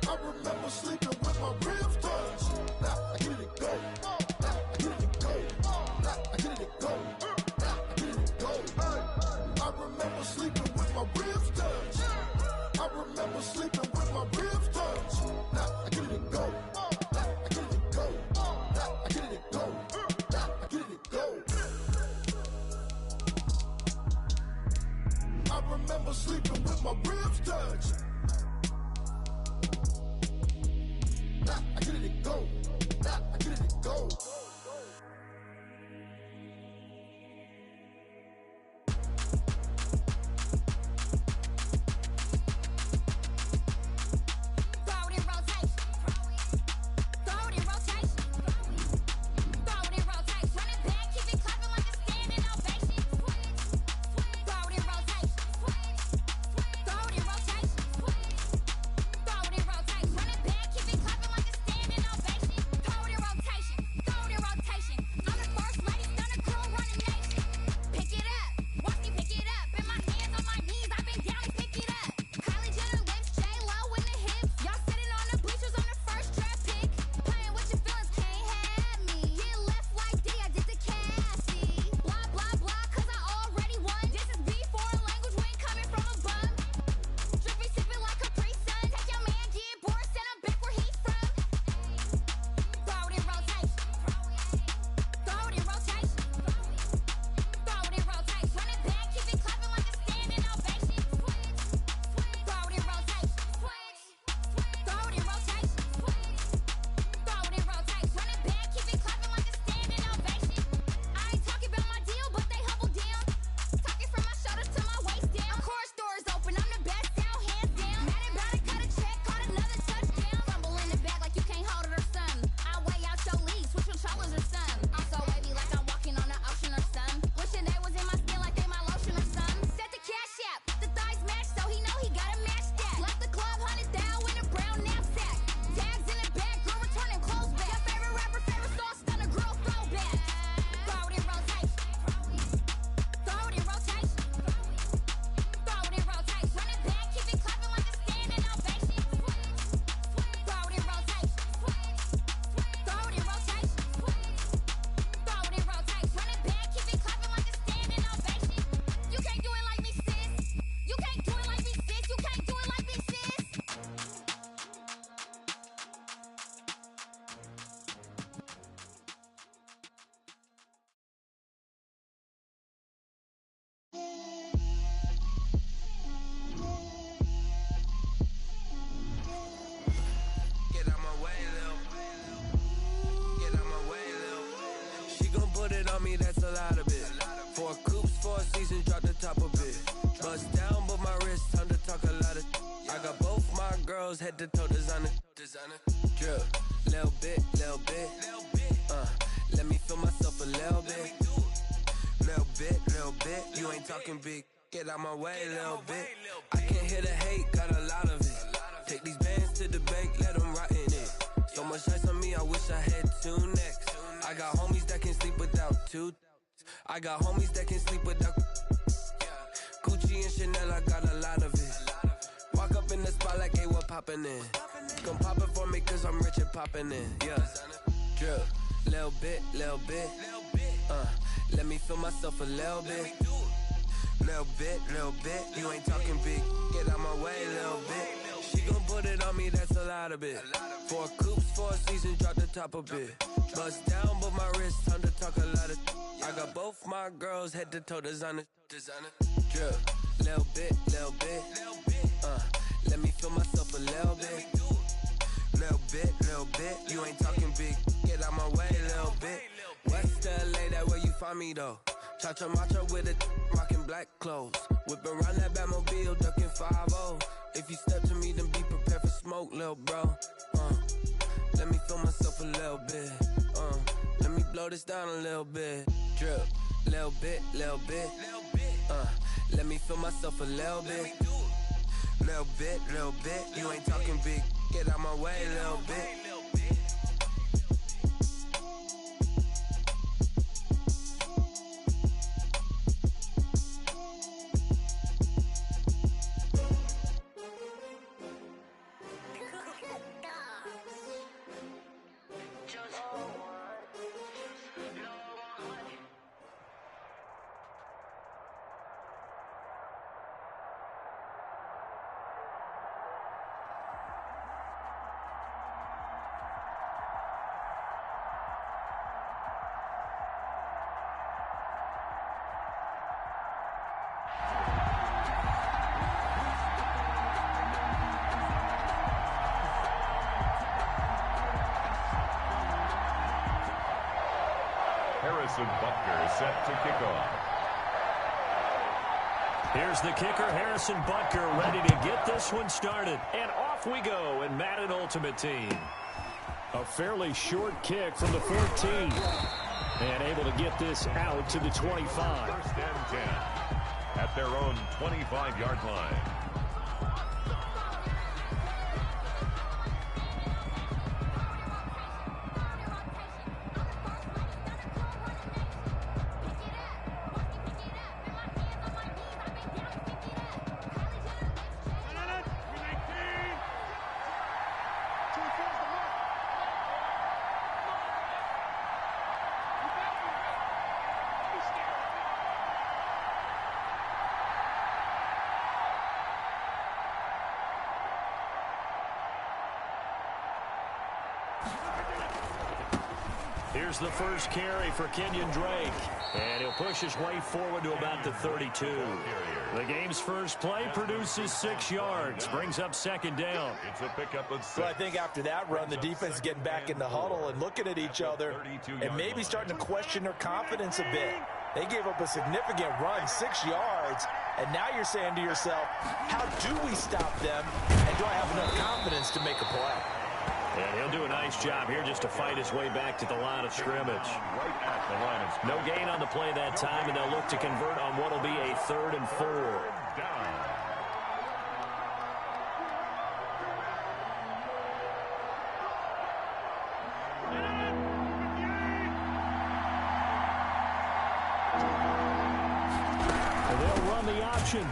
I remember sleeping with my ribs touched. Now I get it and go. Now I get it and go. Now I get it and go. I remember sleeping with my ribs touched. I remember sleeping with my ribs touched. Now I get it remember sleeping with my ribs touched. Nah, I get it and go. Nah, I get it and go. That's a lot of it. 4 coops, 4 seasons, drop the top of it. Bust down, but my wrist, time to talk a lot of. I got both my girls, head to toe designer. Drip, little bit. Let me feel myself a little bit. Little bit. You ain't talking big. Get out my way, little bit. I can't hear the hate, got a lot of it. Take these bands to the bank, let them rot in it. So much ice on me, I wish I had 2 necks. I got homies that can sleep without 2. I got homies that can sleep without Gucci and Chanel, I got a lot of it. Walk up in the spot like, hey, what poppin' in? Come pop it for me cause I'm rich and poppin' in, yeah. Drip, little bit. Let me feel myself a little bit. Little bit. You ain't talking big. Get out my way, little bit. She gon' put it on me, that's a lot of it. 4 coops, 4 seasons, drop the top a bit. Bust down, but my wrist, time to talk a lot of. I got both my girls, head to toe designer. Drip, little bit. Let me feel myself a little bit. Little bit. You ain't talking big. Get out my way, little bit. West LA, that where you find me though. Cha-cha matcha with it, rockin' black clothes. Whip around that Batmobile, ducking 5-0. If you step to me, then be prepared for smoke, lil' bro. Let me feel myself a little bit. Let me blow this down a little bit. Drip, little bit. Let me feel myself a little bit. Little bit. You ain't talking big. Get out my way, little bit. Harrison Butker set to kick off. Here's the kicker, Harrison Butker, ready to get this one started. And off we go in Madden Ultimate Team. A fairly short kick from the 14. And able to get this out to the 25. First and 10 at their own 25-yard line. Here's the first carry for Kenyon Drake. And he'll push his way forward to about the 32. The game's first play produces 6 yards. Brings up second down. It's a pickup of 6. Well, I think after that run, the defense is getting back in the huddle and looking at each other and maybe starting to question their confidence a bit. They gave up a significant run, 6 yards, and now you're saying to yourself, how do we stop them, and do I have enough confidence to make a play? And he'll do a nice job here just to fight his way back to the line of scrimmage. Right at the line of scrimmage. No gain on the play that time, and they'll look to convert on what will be a 3rd and 4. Down.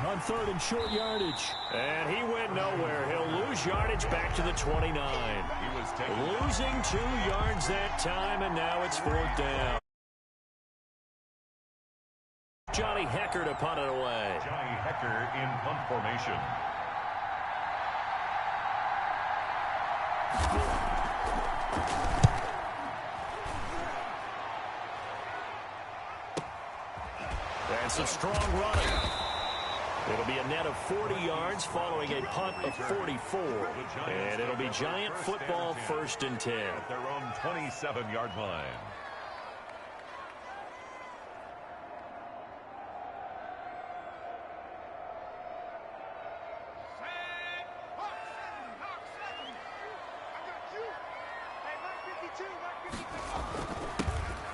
On 3rd and short yardage. And he went nowhere. He'll lose yardage back to the 29. He was losing 2 yards that time, and now it's 4th down. Johnny Hecker to punt it away. Johnny Hecker in punt formation. That's a strong running. It'll be a net of 40 yards following a punt of 44. And it'll be Giant football 1st and 10. At their own 27-yard line.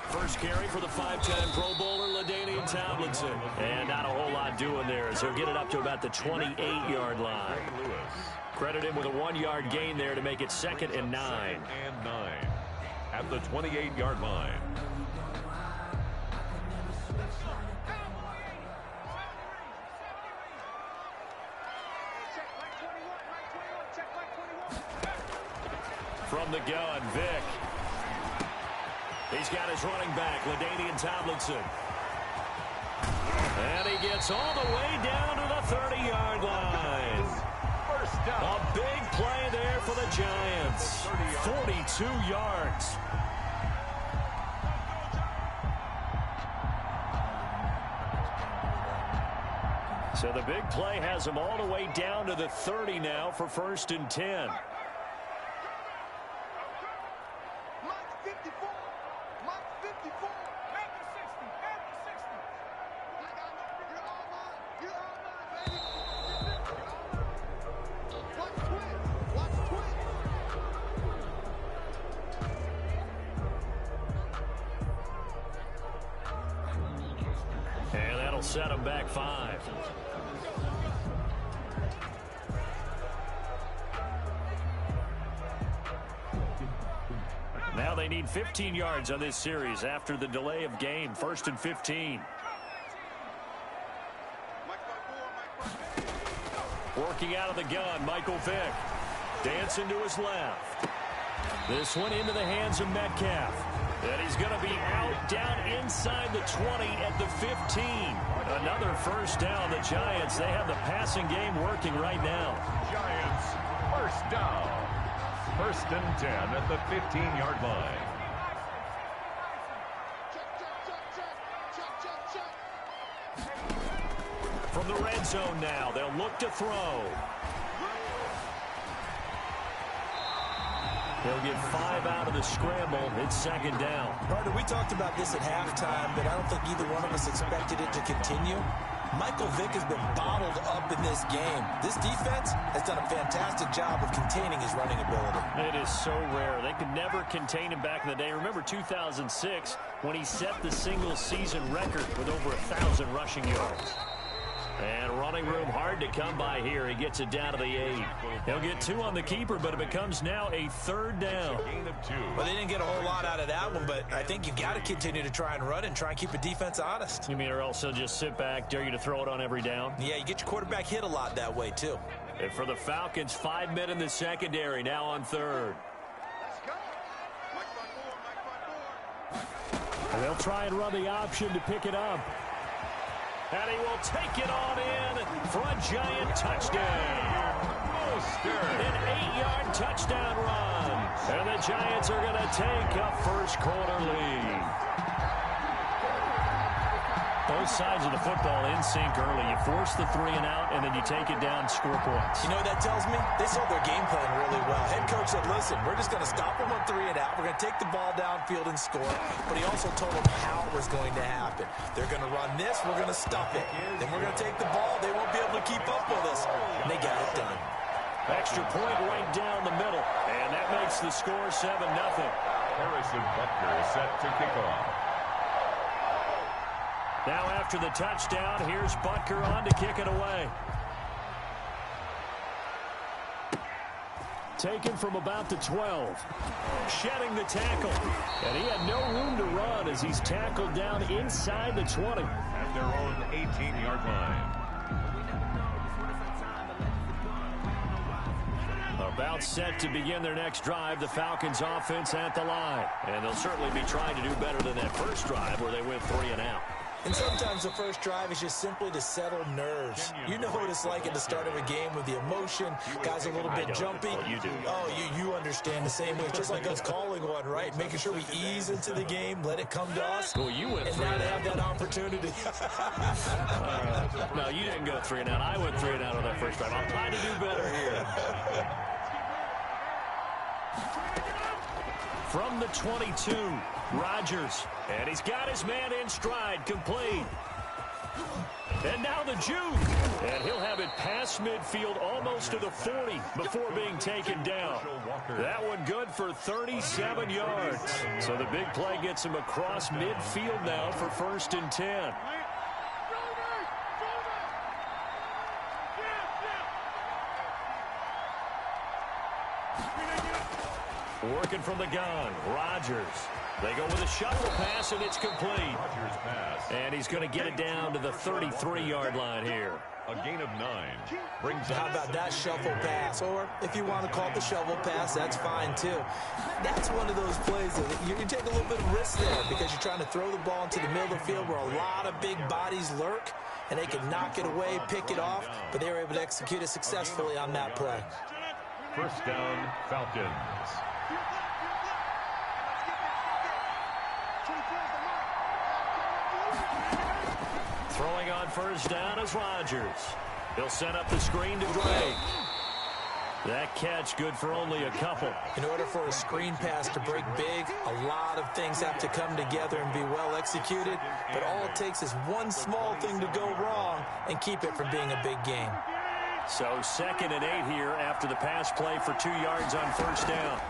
First carry for the 5-time Pro Bowler, LaDainian Tomlinson. And not a whole lot doing there as he'll get it up to about the 28-yard line. Credit him with a 1-yard gain there to make it 2nd and 9. 2nd and 9 at the 28-yard line. From the gun, Vick. He's got his running back, LaDainian Tomlinson. And he gets all the way down to the 30-yard line. First down. A big play there for the Giants. 42 yards. So the big play has him all the way down to the 30 now for 1st and 10. Set him back 5. Now they need 15 yards on this series after the delay of game. 1st and 15. Working out of the gun, Michael Vick. Dancing to his left. This one into the hands of Metcalf. And he's going to be out down inside the 20 at the 15. Another first down. The Giants, they have the passing game working right now. Giants, first down. 1st and 10 at the 15-yard line. From the red zone now, they'll look to throw. He'll get 5 out of the scramble. It's second down. Partner, we talked about this at halftime, but I don't think either one of us expected it to continue. Michael Vick has been bottled up in this game. This defense has done a fantastic job of containing his running ability. It is so rare. They could never contain him back in the day. Remember 2006 when he set the single-season record with over 1,000 rushing yards. And running room hard to come by here. He gets it down to the 8. He'll get 2 on the keeper, but it becomes now a third down. Well, they didn't get a whole lot out of that one, but I think you've got to continue to try and run and try and keep the defense honest. You mean or else he'll just sit back, dare you to throw it on every down? Yeah, you get your quarterback hit a lot that way, too. And for the Falcons, 5 men in the secondary, now on third. And they'll try and run the option to pick it up. And he will take it on in for a giant touchdown. An 8-yard touchdown run. And the Giants are going to take a first-quarter lead. Both sides of the football in sync early. You force the 3 and out, and then you take it down, score points. You know what that tells me? They saw their game plan really well. Head coach said, listen, we're just going to stop them on 3 and out. We're going to take the ball downfield and score. But he also told them how it was going to happen. They're going to run this. We're going to stop it. Then we're going to take the ball. They won't be able to keep up with us. And they got it done. Extra point right down the middle. And that makes the score 7-0. Harrison Butker is set to kick off. Now after the touchdown, here's Butker on to kick it away. Taken from about the 12. Shedding the tackle. And he had no room to run as he's tackled down inside the 20. At their own 18-yard line. About set to begin their next drive, the Falcons offense at the line. And they'll certainly be trying to do better than that first drive where they went 3 and out. And sometimes the first drive is just simply to settle nerves. You know what it's like at the start of a game with the emotion. Guys a little bit jumpy. Well, you do. Oh, you understand the same way. It's just like us calling one, right? Making sure we ease into the game, let it come to us. Well, you went and 3 now and they out. have that opportunity. No, you didn't go 3 and out. I went 3 and out on that first drive. I'm trying to do better here. From the 22, Rodgers. And he's got his man in stride, complete. And now the juke. And he'll have it past midfield almost to the 40 before being taken down. That one good for 37 yards. So the big play gets him across midfield now for 1st and 10. Working from the gun, Rodgers. They go with a shovel pass, and it's complete. Rodgers pass. And he's going to get it down to the 33-yard line here. A gain of 9. Brings How about that shuffle pass? Or if you want to call it the shovel pass, that's fine too. That's one of those plays that you take a little bit of risk there because you're trying to throw the ball into the middle of the field where a lot of big bodies lurk, and they can knock it away, pick it off, but they were able to execute it successfully on that play. First down, Falcons. Throwing on first down is Rodgers. He'll set up the screen to Drake. That catch good for only a couple. In order for a screen pass to break big, a lot of things have to come together and be well executed. But all it takes is one small thing to go wrong and keep it from being a big game. So 2nd and 8 here after the pass play for 2 yards on first down.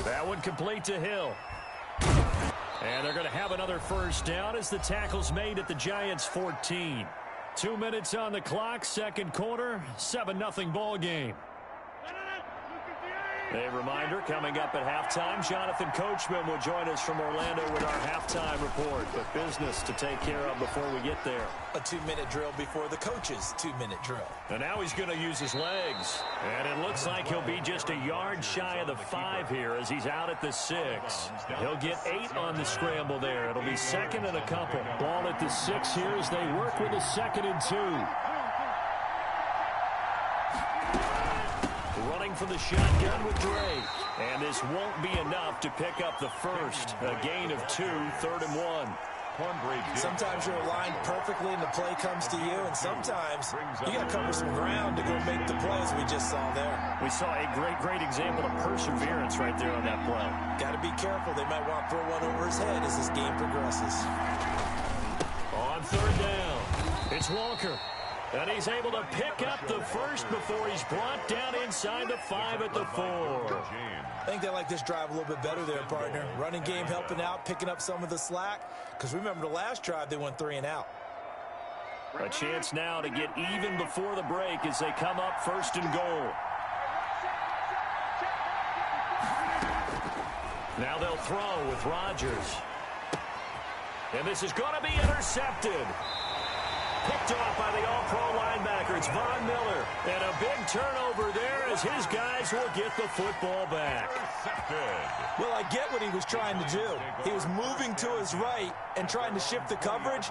That one complete to Hill. And they're going to have another first down as the tackle's made at the Giants' 14. 2 minutes on the clock, second quarter, 7-0 ball game. A reminder, coming up at halftime, Jonathan Coachman will join us from Orlando with our halftime report. But business to take care of before we get there. A 2-minute drill before the coach's 2-minute drill. And now he's going to use his legs. And it looks like he'll be just a yard shy of the 5 here as he's out at the 6. He'll get 8 on the scramble there. It'll be 2nd and a couple. Ball at the 6 here as they work with a 2nd and 2. Running for the shotgun with Drake. And this won't be enough to pick up the first. A gain of 2, 3rd and 1. Sometimes you're aligned perfectly and the play comes to you, and sometimes you got to cover some ground to go make the play, as we just saw there. We saw a great example of perseverance right there on that play. Got to be careful. They might want to throw one over his head as this game progresses. On third down, it's Walker. And he's able to pick up the first before he's brought down inside the 5 at the 4. I think they like this drive a little bit better there, partner. Running game helping out, picking up some of the slack. Because remember the last drive, they went 3 and out. A chance now to get even before the break as they come up first and goal. Now they'll throw with Rodgers. And this is going to be intercepted. Picked off by the all-pro linebacker. It's Von Miller. And a big turnover there as his guys will get the football back. Well, I get what he was trying to do. He was moving to his right and trying to shift the coverage.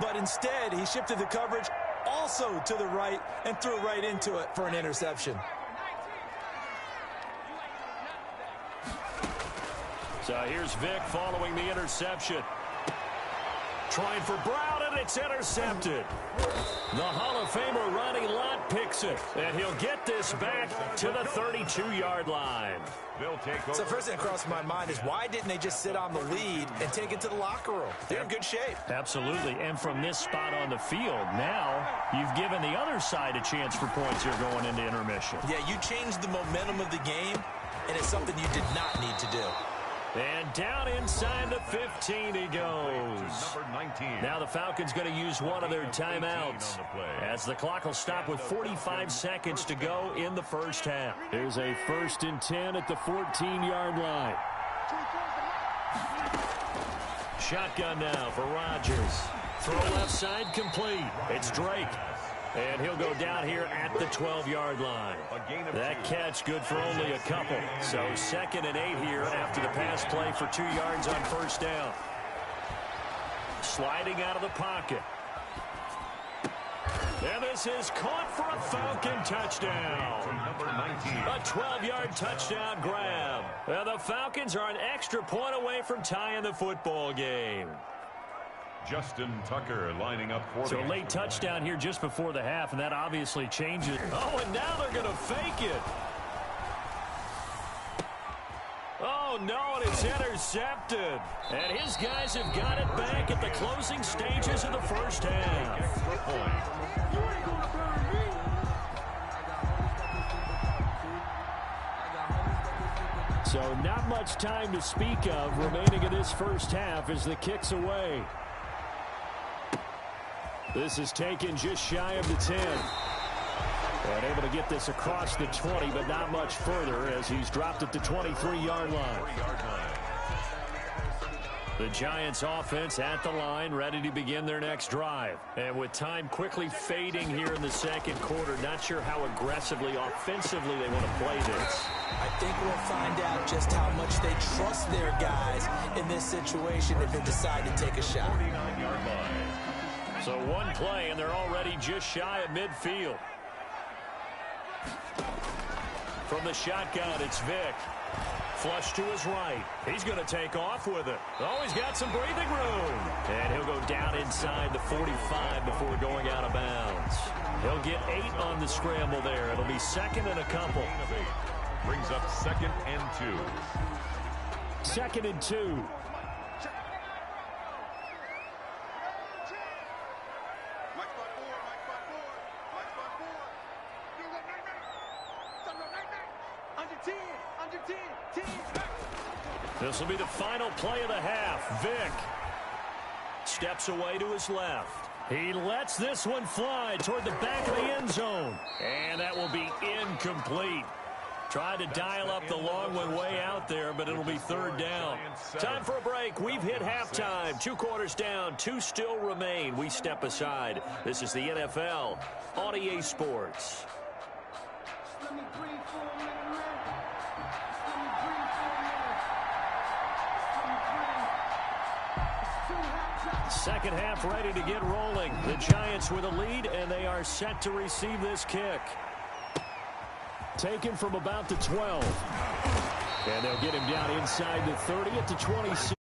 But instead, he shifted the coverage also to the right and threw right into it for an interception. So here's Vick following the interception. Trying for Brown, and it's intercepted. The Hall of Famer Ronnie Lott picks it, and he'll get this back to the 32-yard line. So first thing that crossed my mind is why didn't they just sit on the lead and take it to the locker room? They're in good shape. Absolutely, and from this spot on the field, now you've given the other side a chance for points here going into intermission. Yeah, you changed the momentum of the game, and it's something you did not need to do. And down inside the 15 he goes. Now the Falcons going to use one of their timeouts as the clock will stop with 45 seconds to go in the first half. Here's a 1st and 10 at the 14-yard line. Shotgun now for Rodgers. Throw left side complete. It's Drake. And he'll go down here at the 12-yard line. That catch good for only a couple. So 2nd and 8 here after the pass play for 2 yards on first down. Sliding out of the pocket. And this is caught for a Falcon touchdown. A 12-yard touchdown grab. And the Falcons are an extra point away from tying the football game. Justin Tucker lining up for So late touchdown here just before the half, and that obviously changes. Oh, and now they're going to fake it. Oh, no, and it's intercepted. And his guys have got it back at the closing stages of the first half. So not much time to speak of remaining in this first half as the kick's away. This is taken just shy of the 10. And able to get this across the 20, but not much further as he's dropped at the 23-yard line. The Giants offense at the line, ready to begin their next drive. And with time quickly fading here in the second quarter, not sure how aggressively, offensively they want to play this. I think we'll find out just how much they trust their guys in this situation if they decide to take a shot. So one play, and they're already just shy of midfield. From the shotgun, it's Vick. Flush to his right. He's going to take off with it. Oh, he's got some breathing room. And he'll go down inside the 45 before going out of bounds. He'll get 8 on the scramble there. It'll be 2nd and a couple. Brings up 2nd and 2. 2nd and 2. This will be the final play of the half. Vick steps away to his left. He lets this one fly toward the back of the end zone. And that will be incomplete. Tried to dial up the long one way out there, but it'll be 3rd down. Time for a break. We've hit halftime. 2 quarters down. 2 still remain. We step aside. This is the NFL on EA Sports. Second half ready to get rolling. The Giants with a lead, and they are set to receive this kick. Taken from about the 12. And they'll get him down inside the 30 at the 26.